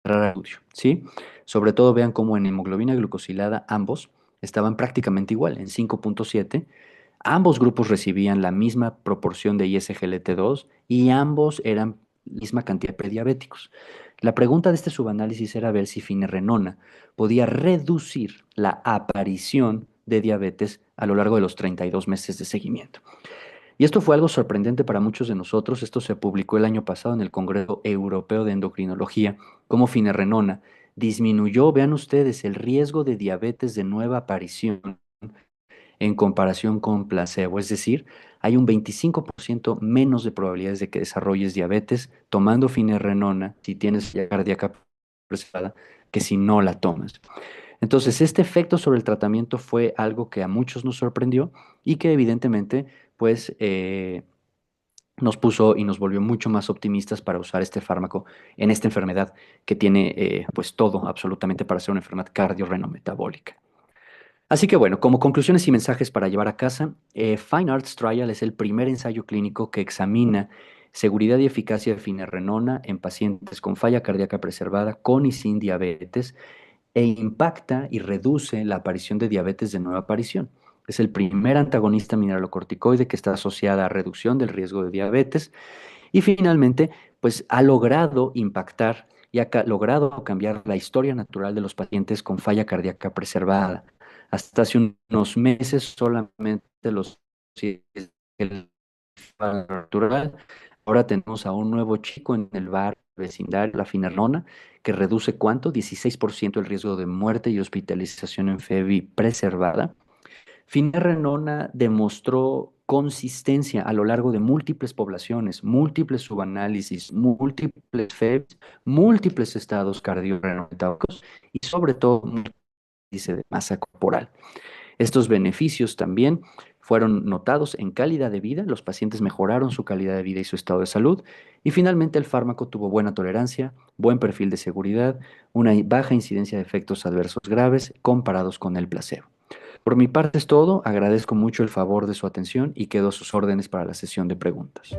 Speaker 9: al estudio, ¿sí? Sobre todo vean cómo en hemoglobina glucosilada ambos estaban prácticamente igual, en 5.7. Ambos grupos recibían la misma proporción de ISGLT2 y ambos eran misma cantidad de prediabéticos. La pregunta de este subanálisis era ver si finerenona podía reducir la aparición de diabetes a lo largo de los 32 meses de seguimiento. Y esto fue algo sorprendente para muchos de nosotros. Esto se publicó el año pasado en el Congreso Europeo de Endocrinología, como finerenona disminuyó, vean ustedes, el riesgo de diabetes de nueva aparición en comparación con placebo. Es decir, hay un 25% menos de probabilidades de que desarrolles diabetes tomando finerenona si tienes falla cardíaca preservada que si no la tomas. Entonces, este efecto sobre el tratamiento fue algo que a muchos nos sorprendió y que evidentemente, pues, nos puso y nos volvió mucho más optimistas para usar este fármaco en esta enfermedad que tiene, pues, todo absolutamente para ser una enfermedad cardiorrenometabólica. Así que bueno, como conclusiones y mensajes para llevar a casa, Fine Arts Trial es el primer ensayo clínico que examina seguridad y eficacia de finerenona en pacientes con falla cardíaca preservada con y sin diabetes e impacta y reduce la aparición de diabetes de nueva aparición. Es el primer antagonista mineralocorticoide que está asociada a reducción del riesgo de diabetes y finalmente, pues ha logrado impactar y ha logrado cambiar la historia natural de los pacientes con falla cardíaca preservada. Hasta hace unos meses solamente los el natural. Ahora tenemos a un nuevo chico en el bar vecindario, la finerenona, que reduce ¿cuánto? 16% el riesgo de muerte y hospitalización en FEBI preservada. Finerenona demostró consistencia a lo largo de múltiples poblaciones, múltiples subanálisis, múltiples FEBs, múltiples estados cardiorrenometabólicos y sobre todo índice de masa corporal. Estos beneficios también fueron notados en calidad de vida, los pacientes mejoraron su calidad de vida y su estado de salud, y finalmente el fármaco tuvo buena tolerancia, buen perfil de seguridad, una baja incidencia de efectos adversos graves comparados con el placebo. Por mi parte es todo, agradezco mucho el favor de su atención y quedo a sus órdenes para la sesión de preguntas.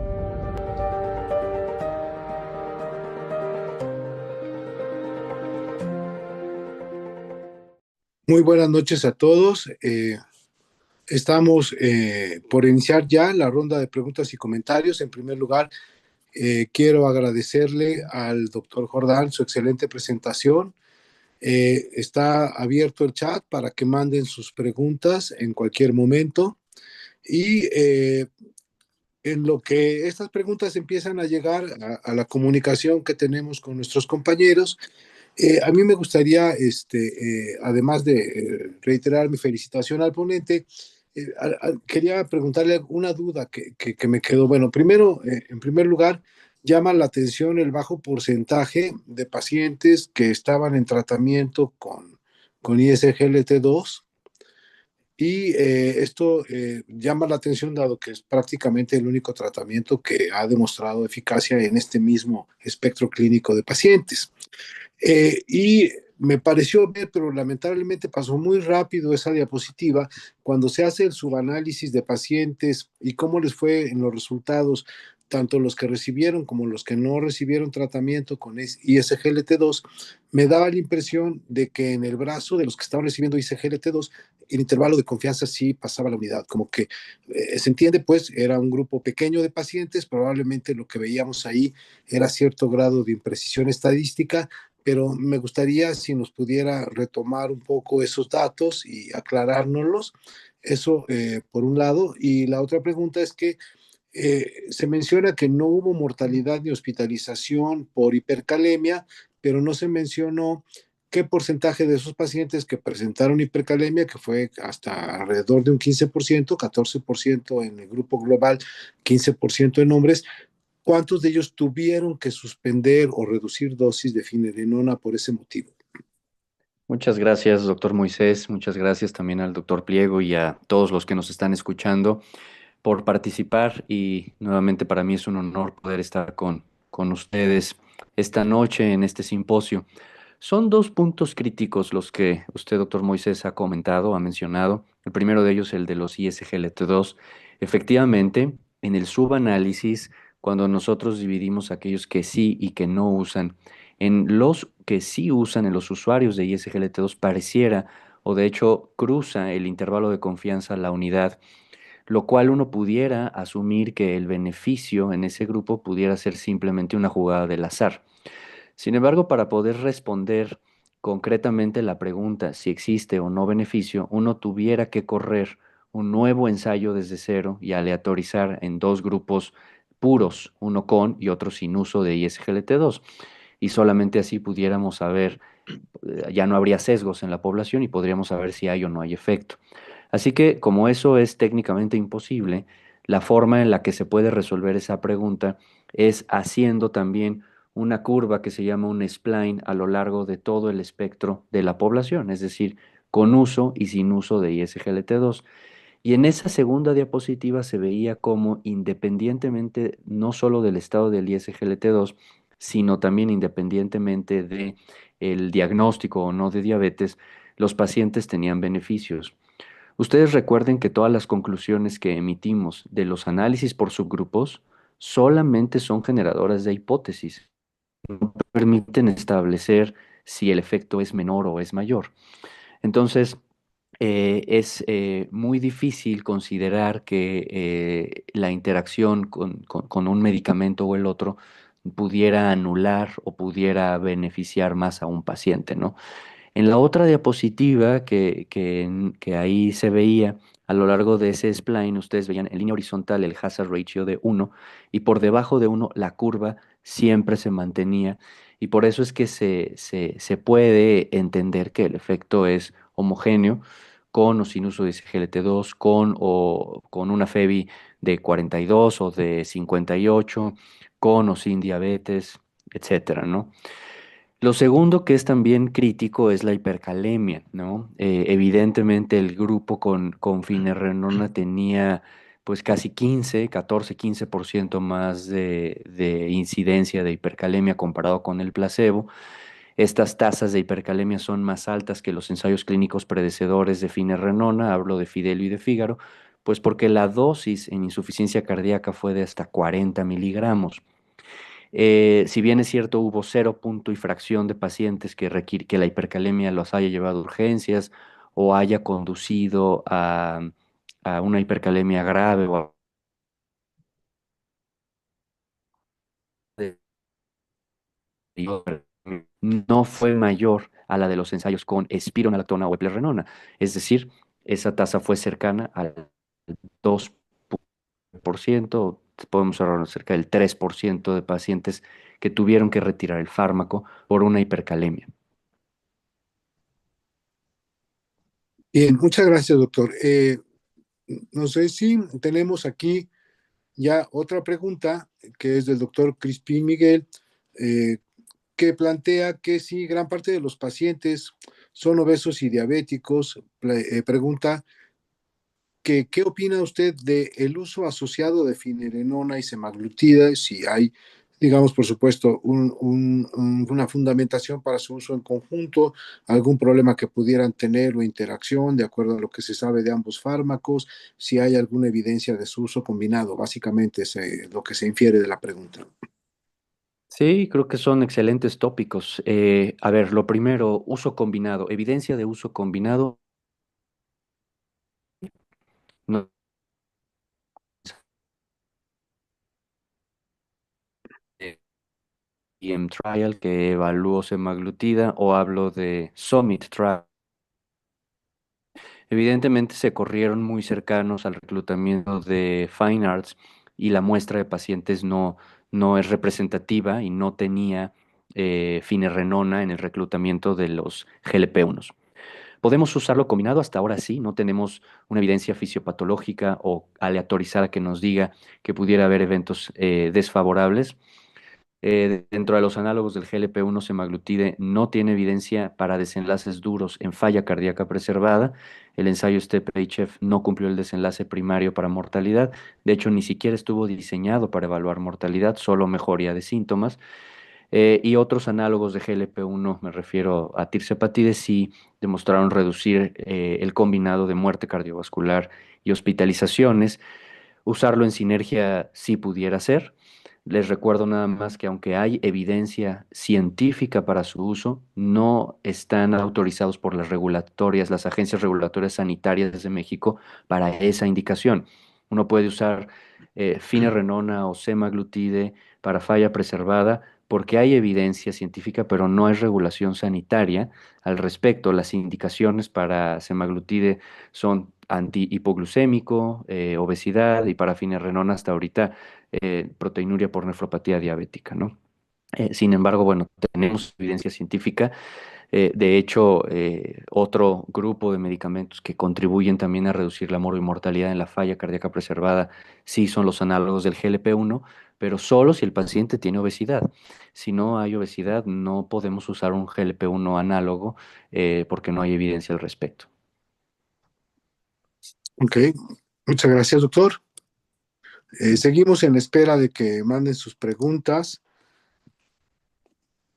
Speaker 10: Muy buenas noches a todos. Estamos por iniciar ya la ronda de preguntas y comentarios. En primer lugar, quiero agradecerle al doctor Jordán su excelente presentación. Está abierto el chat para que manden sus preguntas en cualquier momento. Y en lo que estas preguntas empiezan a llegar a la comunicación que tenemos con nuestros compañeros, a mí me gustaría, además de reiterar mi felicitación al ponente, quería preguntarle una duda que me quedó. Bueno, primero, en primer lugar, llama la atención el bajo porcentaje de pacientes que estaban en tratamiento con ISGLT2. Y esto llama la atención dado que es prácticamente el único tratamiento que ha demostrado eficacia en este mismo espectro clínico de pacientes. Y me pareció ver, pero lamentablemente pasó muy rápido esa diapositiva, cuando se hace el subanálisis de pacientes y cómo les fue en los resultados, tanto los que recibieron como los que no recibieron tratamiento con ISGLT2, me daba la impresión de que en el brazo de los que estaban recibiendo ISGLT2, el intervalo de confianza sí pasaba la unidad, como que se entiende, pues era un grupo pequeño de pacientes, probablemente lo que veíamos ahí era cierto grado de imprecisión estadística, pero me gustaría si nos pudiera retomar un poco esos datos y aclarárnoslos. Eso por un lado. Y la otra pregunta es que se menciona que no hubo mortalidad ni hospitalización por hipercalemia, pero no se mencionó qué porcentaje de esos pacientes que presentaron hipercalemia, que fue hasta alrededor de un 15%, 14% en el grupo global, 15% en hombres, cuántos de ellos tuvieron que suspender o reducir dosis de finerenona por ese motivo.
Speaker 9: Muchas gracias, doctor Moisés. Muchas gracias también al doctor Pliego y a todos los que nos están escuchando por participar. Y nuevamente para mí es un honor poder estar con ustedes esta noche en este simposio. Son dos puntos críticos los que usted, doctor Moisés, ha comentado, ha mencionado. El primero de ellos, el de los ISGLT2. Efectivamente, en el subanálisis, cuando nosotros dividimos aquellos que sí y que no usan, en los que sí usan, en los usuarios de ISGLT2, pareciera, o de hecho cruza el intervalo de confianza la unidad, lo cual uno pudiera asumir que el beneficio en ese grupo pudiera ser simplemente una jugada del azar. Sin embargo, para poder responder concretamente la pregunta si existe o no beneficio, uno tuviera que correr un nuevo ensayo desde cero y aleatorizar en dos grupos puros, uno con y otro sin uso de ISGLT2. Y solamente así pudiéramos saber, ya no habría sesgos en la población y podríamos saber si hay o no hay efecto. Así que como eso es técnicamente imposible, la forma en la que se puede resolver esa pregunta es haciendo también una curva que se llama un spline a lo largo de todo el espectro de la población, es decir, con uso y sin uso de ISGLT2. Y en esa segunda diapositiva se veía cómo independientemente no solo del estado del ISGLT2, sino también independientemente de el diagnóstico o no de diabetes, los pacientes tenían beneficios. Ustedes recuerden que todas las conclusiones que emitimos de los análisis por subgrupos solamente son generadoras de hipótesis, no permiten establecer si el efecto es menor o es mayor. Entonces, es muy difícil considerar que la interacción con un medicamento o el otro pudiera anular o pudiera beneficiar más a un paciente, ¿no? En la otra diapositiva que ahí se veía, a lo largo de ese spline, ustedes veían en línea horizontal el hazard ratio de 1 y por debajo de 1 la curva siempre se mantenía y por eso es que se puede entender que el efecto es homogéneo con o sin uso de SGLT2, con o con una FEBI de 42 o de 58, con o sin diabetes, etcétera, ¿no? Lo segundo que es también crítico es la hipercalemia, ¿no? Evidentemente el grupo con finerenona tenía pues casi 15, 14, 15% más de incidencia de hipercalemia comparado con el placebo. Estas tasas de hipercalemia son más altas que los ensayos clínicos predecesores de finerenona, hablo de Fidelio y de Fígaro, pues porque la dosis en insuficiencia cardíaca fue de hasta 40 miligramos. Si bien es cierto, hubo cero punto y fracción de pacientes que la hipercalemia los haya llevado a urgencias o haya conducido a una hipercalemia grave o no fue mayor a la de los ensayos con espironolactona o eplerenona. Es decir, esa tasa fue cercana al 2%, podemos hablar cerca del 3% de pacientes que tuvieron que retirar el fármaco por una hipercalemia.
Speaker 10: Bien, muchas gracias, doctor. No sé si tenemos aquí ya otra pregunta que es del doctor Crispín Miguel, eh, que plantea que si gran parte de los pacientes son obesos y diabéticos, pregunta que qué opina usted del uso asociado de finerenona y semaglutida, si hay, digamos, por supuesto, una fundamentación para su uso en conjunto, algún problema que pudieran tener o interacción de acuerdo a lo que se sabe de ambos fármacos, si hay alguna evidencia de su uso combinado, básicamente es lo que se infiere de la pregunta.
Speaker 9: Sí, creo que son excelentes tópicos. A ver, lo primero, uso combinado, evidencia de uso combinado. No, Trial que evaluó semaglutida o hablo de Summit Trial. Evidentemente se corrieron muy cercanos al reclutamiento de Fine Arts y la muestra de pacientes no es representativa y no tenía finerenona en el reclutamiento de los GLP-1s. Podemos usarlo combinado, hasta ahora sí, no tenemos una evidencia fisiopatológica o aleatorizada que nos diga que pudiera haber eventos desfavorables. Dentro de los análogos del GLP-1 semaglutide no tiene evidencia para desenlaces duros en falla cardíaca preservada. El ensayo STEP-HF no cumplió el desenlace primario para mortalidad. De hecho, ni siquiera estuvo diseñado para evaluar mortalidad, solo mejoría de síntomas. Y otros análogos de GLP-1, me refiero a tirzepatide, sí demostraron reducir el combinado de muerte cardiovascular y hospitalizaciones. Usarlo en sinergia sí pudiera ser. Les recuerdo nada más que aunque hay evidencia científica para su uso, no están autorizados por las regulatorias, las agencias regulatorias sanitarias de México para esa indicación. Uno puede usar finerenona o semaglutide para falla preservada porque hay evidencia científica, pero no hay regulación sanitaria al respecto. Las indicaciones para semaglutide son antihipoglucémico, obesidad y para finerenona hasta ahorita proteinuria por nefropatía diabética, ¿no? Sin embargo, bueno, tenemos evidencia científica. De hecho, otro grupo de medicamentos que contribuyen también a reducir la morbimortalidad en la falla cardíaca preservada sí son los análogos del GLP-1, pero solo si el paciente tiene obesidad. Si no hay obesidad, no podemos usar un GLP-1 análogo porque no hay evidencia al respecto.
Speaker 10: Ok, muchas gracias, doctor. Seguimos en espera de que manden sus preguntas.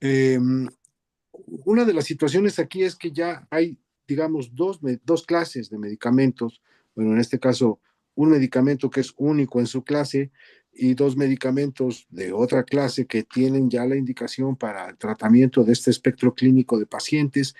Speaker 10: Una de las situaciones aquí es que ya hay, digamos, dos clases de medicamentos. Bueno, en este caso, un medicamento que es único en su clase y dos medicamentos de otra clase que tienen ya la indicación para el tratamiento de este espectro clínico de pacientes.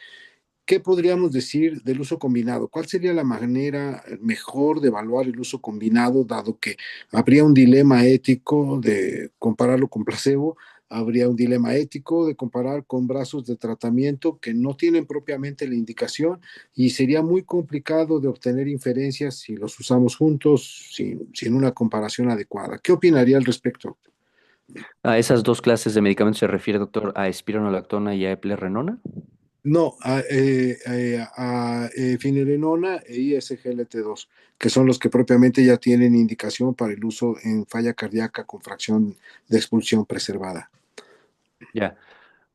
Speaker 10: ¿Qué podríamos decir del uso combinado? ¿Cuál sería la manera mejor de evaluar el uso combinado, dado que habría un dilema ético de compararlo con placebo? Habría un dilema ético de comparar con brazos de tratamiento que no tienen propiamente la indicación y sería muy complicado de obtener inferencias si los usamos juntos sin una comparación adecuada. ¿Qué opinaría al respecto?
Speaker 9: ¿A esas dos clases de medicamentos se refiere, doctor, a espironolactona y a eplerenona?
Speaker 10: No, finerenona e ISGLT2, que son los que propiamente ya tienen indicación para el uso en falla cardíaca con fracción de expulsión preservada.
Speaker 9: Ya.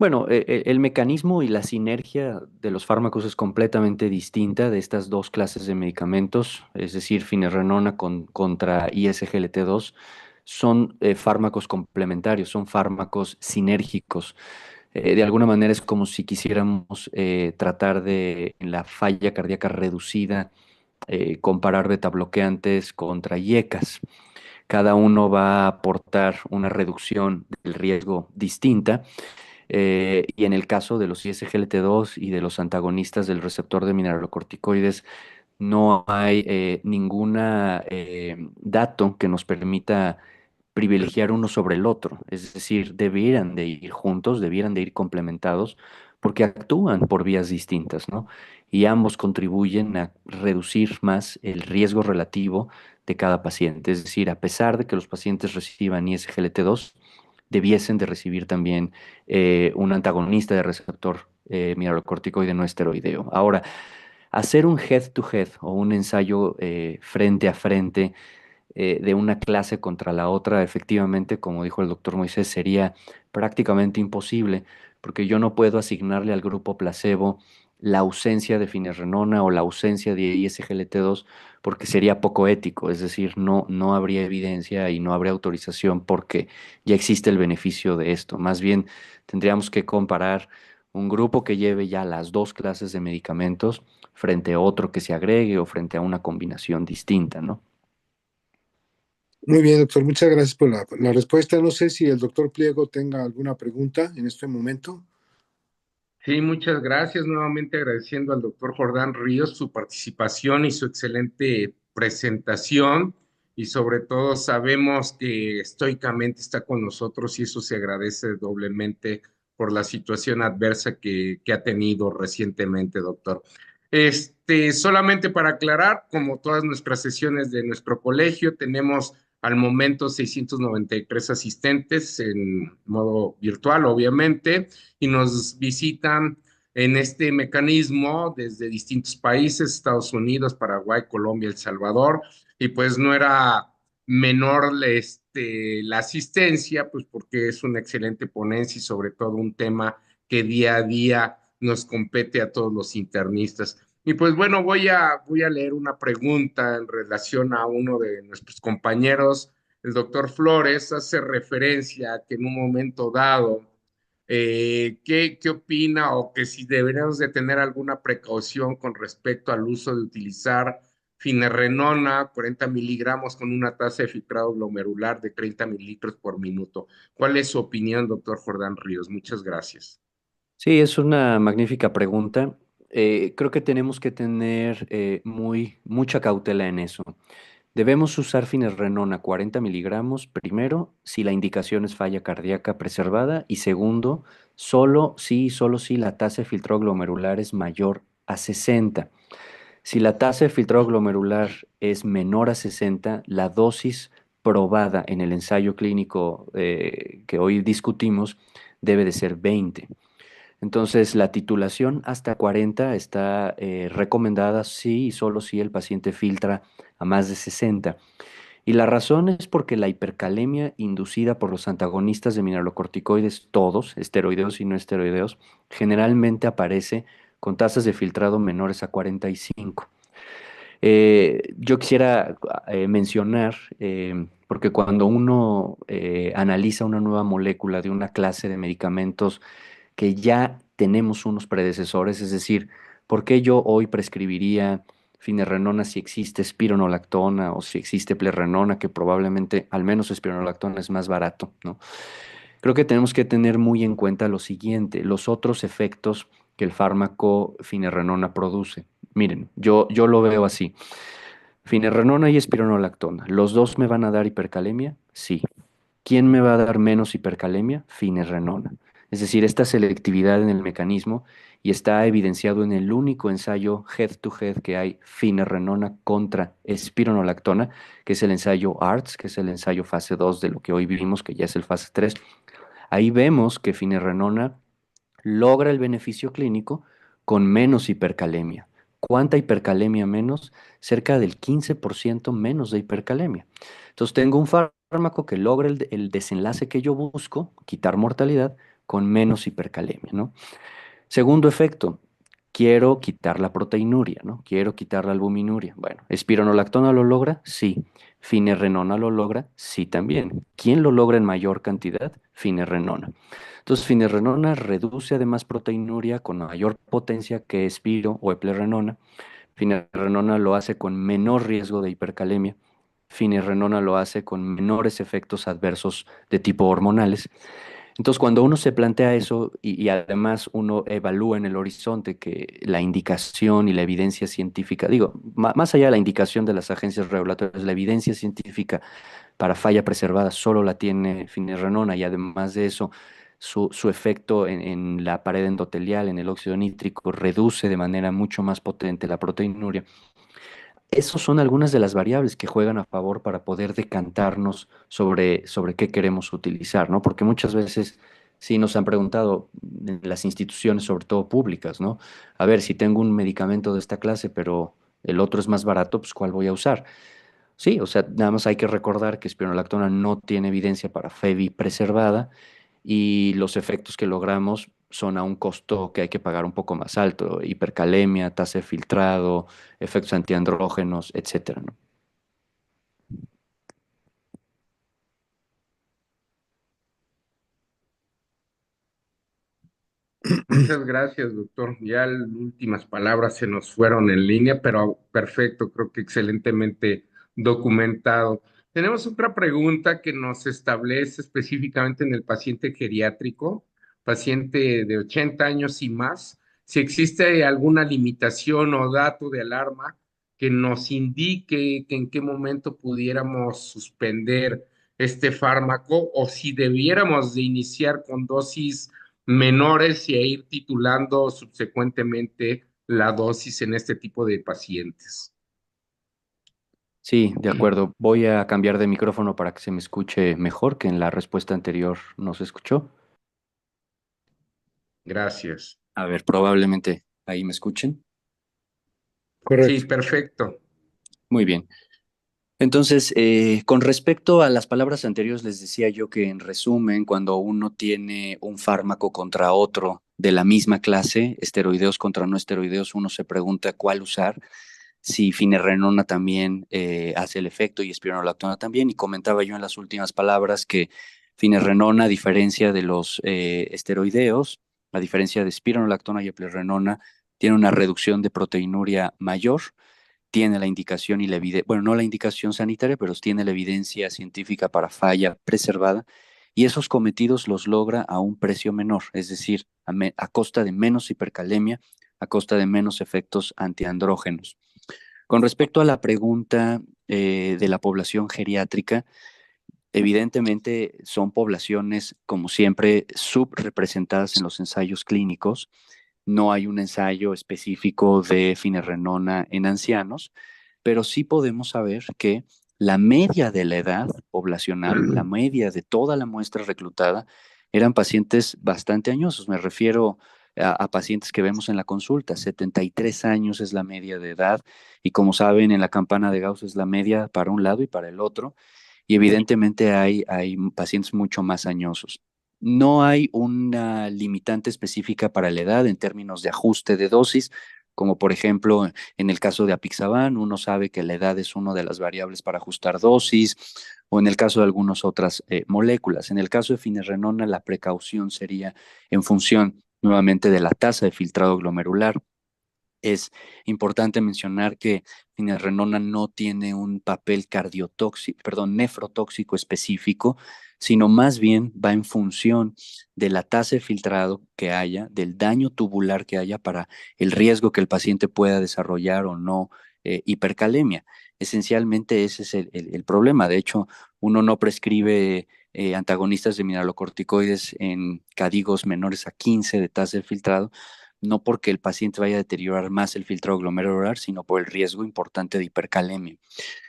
Speaker 9: Bueno, el mecanismo y la sinergia de los fármacos es completamente distinta de estas dos clases de medicamentos, es decir, finerenona contra ISGLT2, son fármacos complementarios, son fármacos sinérgicos. De alguna manera es como si quisiéramos tratar de, en la falla cardíaca reducida, comparar betabloqueantes contra IECAS. Cada uno va a aportar una reducción del riesgo distinta. Y en el caso de los ISGLT2 y de los antagonistas del receptor de mineralocorticoides, no hay ninguna dato que nos permita privilegiar uno sobre el otro. Es decir, debieran de ir juntos, debieran de ir complementados, porque actúan por vías distintas, ¿no? Y ambos contribuyen a reducir más el riesgo relativo de cada paciente. Es decir, a pesar de que los pacientes reciban ISGLT2, debiesen de recibir también un antagonista de receptor mineralocorticoide no esteroideo. Ahora, hacer un head-to-head o un ensayo frente a frente de una clase contra la otra, efectivamente, como dijo el doctor Moisés, sería prácticamente imposible, porque yo no puedo asignarle al grupo placebo la ausencia de finerenona o la ausencia de ISGLT2, porque sería poco ético, es decir, no habría evidencia y no habría autorización porque ya existe el beneficio de esto. Más bien, tendríamos que comparar un grupo que lleve ya las dos clases de medicamentos frente a otro que se agregue o frente a una combinación distinta, ¿no?
Speaker 10: Muy bien, doctor, muchas gracias por la respuesta. No sé si el doctor Pliego tenga alguna pregunta en este momento.
Speaker 1: Sí, muchas gracias. Nuevamente agradeciendo al doctor Jordán Ríos su participación y su excelente presentación. y sobre todo sabemos que estoicamente está con nosotros y eso se agradece doblemente por la situación adversa que ha tenido recientemente, doctor. Solamente para aclarar, como todas nuestras sesiones de nuestro colegio, tenemos al momento 693 asistentes en modo virtual, obviamente, y nos visitan en este mecanismo desde distintos países, Estados Unidos, Paraguay, Colombia, El Salvador, y pues no era menor la asistencia, pues porque es una excelente ponencia y sobre todo un tema que día a día nos compete a todos los internistas. Y pues bueno, voy a leer una pregunta en relación a uno de nuestros compañeros. El doctor Flores hace referencia a que en un momento dado, ¿qué opina o que si deberíamos de tener alguna precaución con respecto al uso de utilizar finerrenona, 40 miligramos con una tasa de filtrado glomerular de 30 mililitros por minuto? ¿Cuál es su opinión, doctor Jordán Ríos? Muchas gracias.
Speaker 9: Sí, es una magnífica pregunta. Creo que tenemos que tener mucha cautela en eso. Debemos usar finerrenona 40 miligramos, primero, si la indicación es falla cardíaca preservada, y segundo, solo si la tasa de filtrado glomerular es mayor a 60. Si la tasa de filtrado glomerular es menor a 60, la dosis probada en el ensayo clínico que hoy discutimos debe de ser 20. Entonces, la titulación hasta 40 está recomendada si y solo si el paciente filtra a más de 60. Y la razón es porque la hipercalemia inducida por los antagonistas de mineralocorticoides, todos, esteroideos y no esteroideos, generalmente aparece con tasas de filtrado menores a 45. Yo quisiera mencionar, porque cuando uno analiza una nueva molécula de una clase de medicamentos que ya tenemos unos predecesores, es decir, ¿por qué yo hoy prescribiría finerenona si existe espironolactona o si existe plerrenona, que probablemente al menos espironolactona es más barato, ¿no? Creo que tenemos que tener muy en cuenta lo siguiente, los otros efectos que el fármaco finerenona produce. Miren, yo lo veo así. Finerenona y espironolactona, ¿los dos me van a dar hipercalemia? Sí. ¿Quién me va a dar menos hipercalemia? Finerenona. Es decir, esta selectividad en el mecanismo y está evidenciado en el único ensayo head-to-head que hay finerenona contra espironolactona, que es el ensayo ARTS, que es el ensayo fase 2 de lo que hoy vivimos, que ya es el fase 3. Ahí vemos que finerenona logra el beneficio clínico con menos hipercalemia. ¿Cuánta hipercalemia menos? Cerca del 15% menos de hipercalemia. Entonces tengo un fármaco que logra el desenlace que yo busco, quitar mortalidad, con menos hipercalemia, ¿no? Segundo efecto, quiero quitar la proteinuria, ¿no? Quiero quitar la albuminuria. Bueno, ¿espironolactona lo logra? Sí. ¿Finerenona lo logra? Sí, también. ¿Quién lo logra en mayor cantidad? Finerenona. Entonces, finerenona reduce además proteinuria con mayor potencia que espiro o eplerenona. Finerenona lo hace con menor riesgo de hipercalemia. Finerenona lo hace con menores efectos adversos de tipo hormonales. Entonces, cuando uno se plantea eso y además uno evalúa en el horizonte que la indicación y la evidencia científica, digo, más allá de la indicación de las agencias regulatorias, la evidencia científica para falla preservada solo la tiene finerenona y además de eso, su efecto en la pared endotelial, en el óxido nítrico, reduce de manera mucho más potente la proteinuria. Esas son algunas de las variables que juegan a favor para poder decantarnos sobre qué queremos utilizar, ¿no? Porque muchas veces sí nos han preguntado en las instituciones, sobre todo públicas, ¿no? A ver, si tengo un medicamento de esta clase, pero el otro es más barato, pues ¿cuál voy a usar? Sí, o sea, nada más hay que recordar que espironolactona no tiene evidencia para FEBI preservada y los efectos que logramos son a un costo que hay que pagar un poco más alto, hipercalemia, tasa de filtrado, efectos antiandrógenos, etcétera, ¿no?
Speaker 1: Muchas gracias, doctor. Ya las últimas palabras se nos fueron en línea, pero perfecto, creo que excelentemente documentado. Tenemos otra pregunta que nos establece específicamente en el paciente geriátrico, paciente de 80 años y más, si existe alguna limitación o dato de alarma que nos indique que en qué momento pudiéramos suspender este fármaco o si debiéramos de iniciar con dosis menores y ir titulando subsecuentemente la dosis en este tipo de pacientes.
Speaker 9: Sí, de acuerdo. Voy a cambiar de micrófono para que se me escuche mejor, que en la respuesta anterior no se escuchó.
Speaker 1: Gracias.
Speaker 9: A ver, probablemente ahí me escuchen.
Speaker 1: Sí,
Speaker 10: Correcto.
Speaker 1: perfecto.
Speaker 9: Muy bien. Entonces, con respecto a las palabras anteriores, les decía yo que en resumen, cuando uno tiene un fármaco contra otro de la misma clase, esteroideos contra no esteroideos, uno se pregunta cuál usar, si finerenona también hace el efecto y espironolactona también, y comentaba yo en las últimas palabras que finerenona, a diferencia de los esteroideos, a diferencia de espironolactona y eplerenona, tiene una reducción de proteinuria mayor, tiene la indicación y la evidencia, bueno, no la indicación sanitaria, pero tiene la evidencia científica para falla preservada, y esos cometidos los logra a un precio menor, es decir, a costa de menos hipercalemia, a costa de menos efectos antiandrógenos. Con respecto a la pregunta de la población geriátrica, evidentemente son poblaciones, como siempre, subrepresentadas en los ensayos clínicos. No hay un ensayo específico de finerenona en ancianos, pero sí podemos saber que la media de la edad poblacional, la media de toda la muestra reclutada, eran pacientes bastante añosos. Me refiero a pacientes que vemos en la consulta. 73 años es la media de edad y, como saben, en la campana de Gauss es la media para un lado y para el otro. Y evidentemente hay pacientes mucho más añosos. No hay una limitante específica para la edad en términos de ajuste de dosis, como por ejemplo en el caso de apixaban, uno sabe que la edad es una de las variables para ajustar dosis, o en el caso de algunas otras moléculas. En el caso de finerenona, la precaución sería en función nuevamente de la tasa de filtrado glomerular. Es importante mencionar que finerenona no tiene un papel cardiotóxico, perdón, nefrotóxico específico, sino más bien va en función de la tasa de filtrado que haya, del daño tubular que haya para el riesgo que el paciente pueda desarrollar o no hipercalemia. Esencialmente ese es el problema. De hecho, uno no prescribe antagonistas de mineralocorticoides en cadigos menores a 15 de tasa de filtrado, no porque el paciente vaya a deteriorar más el filtrado glomerular, sino por el riesgo importante de hipercalemia.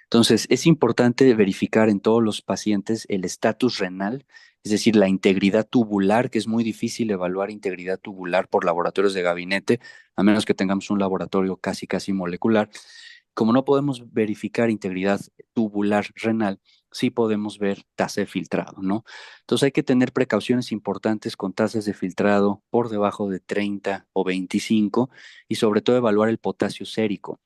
Speaker 9: Entonces, es importante verificar en todos los pacientes el estatus renal, es decir, la integridad tubular, que es muy difícil evaluar integridad tubular por laboratorios de gabinete, a menos que tengamos un laboratorio casi molecular. Como no podemos verificar integridad tubular renal, sí podemos ver tasa de filtrado, ¿no? Entonces hay que tener precauciones importantes con tasas de filtrado por debajo de 30 o 25 y sobre todo evaluar el potasio sérico.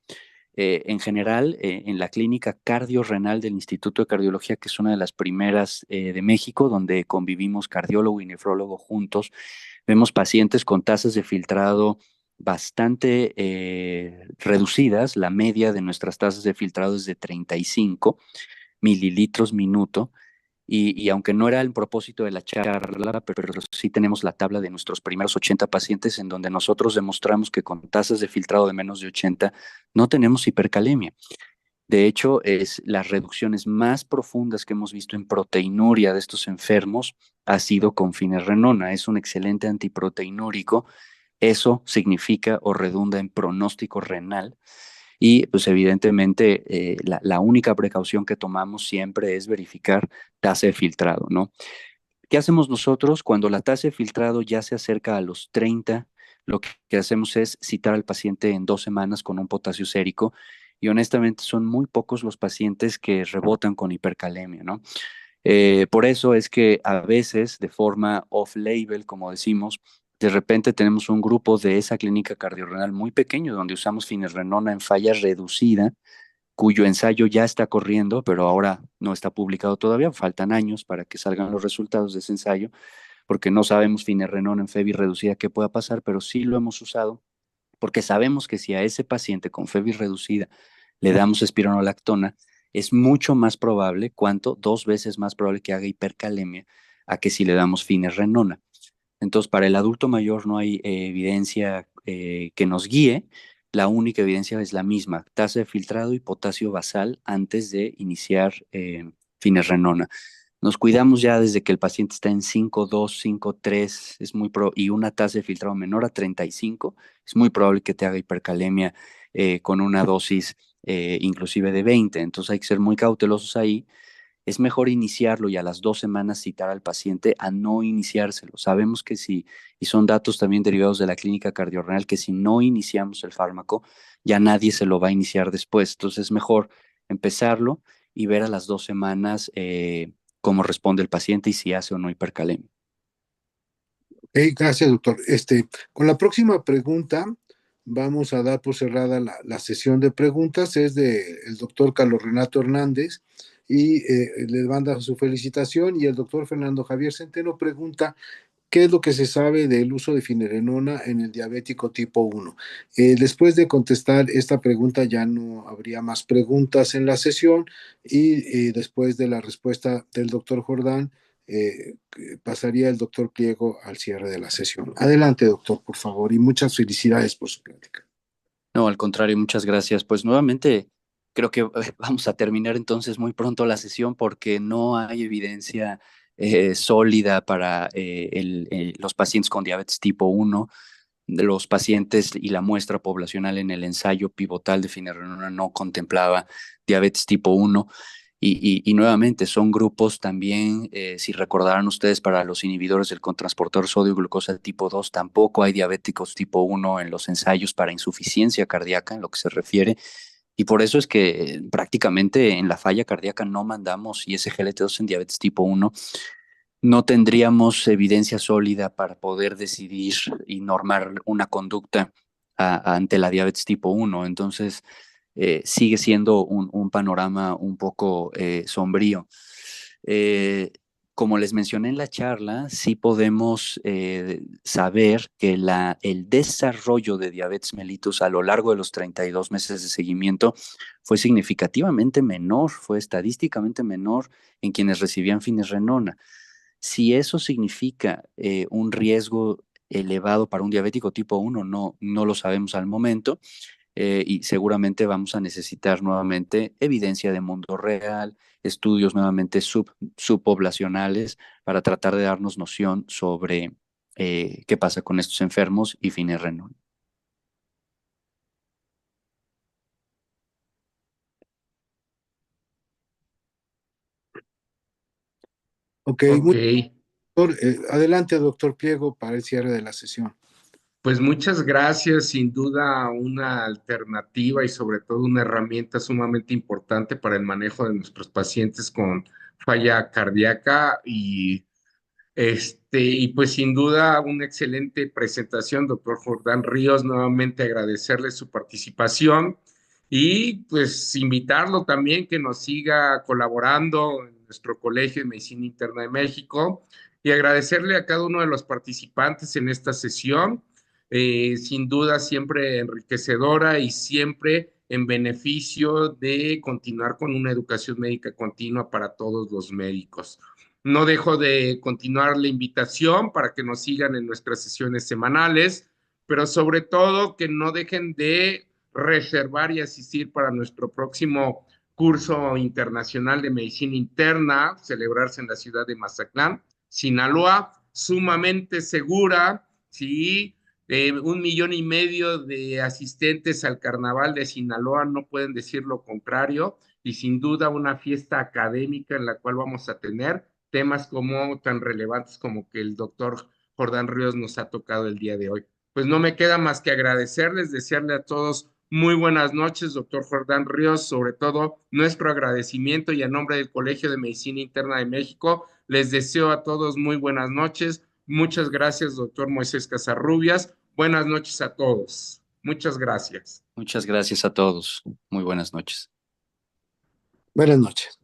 Speaker 9: En general, en la clínica cardiorrenal del Instituto de Cardiología, que es una de las primeras de México, donde convivimos cardiólogo y nefrólogo juntos, vemos pacientes con tasas de filtrado bastante reducidas. La media de nuestras tasas de filtrado es de 35 mililitros minuto. Y aunque no era el propósito de la charla, pero sí tenemos la tabla de nuestros primeros 80 pacientes en donde nosotros demostramos que con tasas de filtrado de menos de 80 no tenemos hipercalemia. De hecho, es las reducciones más profundas que hemos visto en proteinuria de estos enfermos ha sido con finerenona. Es un excelente antiproteinúrico. Eso significa o redunda en pronóstico renal. Y pues evidentemente la única precaución que tomamos siempre es verificar tasa de filtrado, ¿no? ¿Qué hacemos nosotros cuando la tasa de filtrado ya se acerca a los 30? Lo que hacemos es citar al paciente en 2 semanas con un potasio sérico y honestamente son muy pocos los pacientes que rebotan con hipercalemia, ¿no? Por eso es que a veces de forma off-label, como decimos, de repente tenemos un grupo de esa clínica cardiorrenal muy pequeño donde usamos finerenona en falla reducida, cuyo ensayo ya está corriendo, pero ahora no está publicado todavía. Faltan años para que salgan los resultados de ese ensayo, porque no sabemos finerenona en FEBI reducida qué pueda pasar, pero sí lo hemos usado porque sabemos que si a ese paciente con FEBI reducida le damos espironolactona, es mucho más probable, ¿cuánto? 2 veces más probable que haga hipercalemia a que si le damos finerenona. Entonces, para el adulto mayor no hay evidencia que nos guíe, la única evidencia es la misma, tasa de filtrado y potasio basal antes de iniciar finerenona. Nos cuidamos ya desde que el paciente está en 5.2, 5.3, y una tasa de filtrado menor a 35, es muy probable que te haga hipercalemia con una dosis inclusive de 20, entonces hay que ser muy cautelosos ahí. Es mejor iniciarlo y a las 2 semanas citar al paciente a no iniciárselo. Sabemos que y son datos también derivados de la clínica cardiorrenal, que si no iniciamos el fármaco, ya nadie se lo va a iniciar después. Entonces es mejor empezarlo y ver a las 2 semanas cómo responde el paciente y si hace o no hipercalemia.
Speaker 10: Gracias, doctor. Con la próxima pregunta vamos a dar por cerrada la sesión de preguntas. Es del doctor Carlos Renato Hernández y le manda su felicitación, y el doctor Fernando Javier Centeno pregunta: ¿qué es lo que se sabe del uso de finerenona en el diabético tipo 1? Después de contestar esta pregunta ya no habría más preguntas en la sesión, y después de la respuesta del doctor Jordán, pasaría el doctor Pliego al cierre de la sesión. Adelante, doctor, por favor, y muchas felicidades por su plática.
Speaker 9: No, al contrario, muchas gracias. Pues nuevamente creo que vamos a terminar entonces muy pronto la sesión, porque no hay evidencia sólida para los pacientes con diabetes tipo 1. De los pacientes y la muestra poblacional en el ensayo pivotal de finerenona no contemplaba diabetes tipo 1. Y nuevamente son grupos también, si recordarán ustedes, para los inhibidores del cotransportador sodio-glucosa tipo 2, tampoco hay diabéticos tipo 1 en los ensayos para insuficiencia cardíaca en lo que se refiere. Y por eso es que prácticamente en la falla cardíaca no mandamos ISGLT2 en diabetes tipo 1. No tendríamos evidencia sólida para poder decidir y normar una conducta ante la diabetes tipo 1. Entonces, sigue siendo un panorama un poco sombrío. Como les mencioné en la charla, sí podemos saber que el desarrollo de diabetes mellitus a lo largo de los 32 meses de seguimiento fue significativamente menor, fue estadísticamente menor en quienes recibían finerenona. Si eso significa un riesgo elevado para un diabético tipo 1, no lo sabemos al momento, y seguramente vamos a necesitar nuevamente evidencia de mundo real, estudios nuevamente subpoblacionales para tratar de darnos noción sobre qué pasa con estos enfermos y finerenona.
Speaker 10: Ok, adelante, doctor Pliego, para el cierre de la sesión.
Speaker 1: Pues muchas gracias, sin duda una alternativa y sobre todo una herramienta sumamente importante para el manejo de nuestros pacientes con falla cardíaca y pues sin duda una excelente presentación, doctor Jordán Ríos. Nuevamente agradecerle su participación y pues invitarlo también que nos siga colaborando en nuestro Colegio de Medicina Interna de México, y agradecerle a cada uno de los participantes en esta sesión. Sin duda siempre enriquecedora y siempre en beneficio de continuar con una educación médica continua para todos los médicos. No dejo de continuar la invitación para que nos sigan en nuestras sesiones semanales, pero sobre todo que no dejen de reservar y asistir para nuestro próximo curso internacional de medicina interna, celebrarse en la ciudad de Mazatlán, Sinaloa, sumamente segura, ¿sí? 1,5 millones de asistentes al Carnaval de Sinaloa no pueden decir lo contrario, y sin duda una fiesta académica en la cual vamos a tener temas como tan relevantes como que el doctor Jordán Ríos nos ha tocado el día de hoy. Pues no me queda más que agradecerles, desearle a todos muy buenas noches, doctor Jordán Ríos, sobre todo nuestro agradecimiento, y a nombre del Colegio de Medicina Interna de México, les deseo a todos muy buenas noches. Muchas gracias, doctor Moisés Casarrubias. Buenas noches a todos. Muchas gracias.
Speaker 9: Muchas gracias a todos. Muy buenas noches.
Speaker 10: Buenas noches.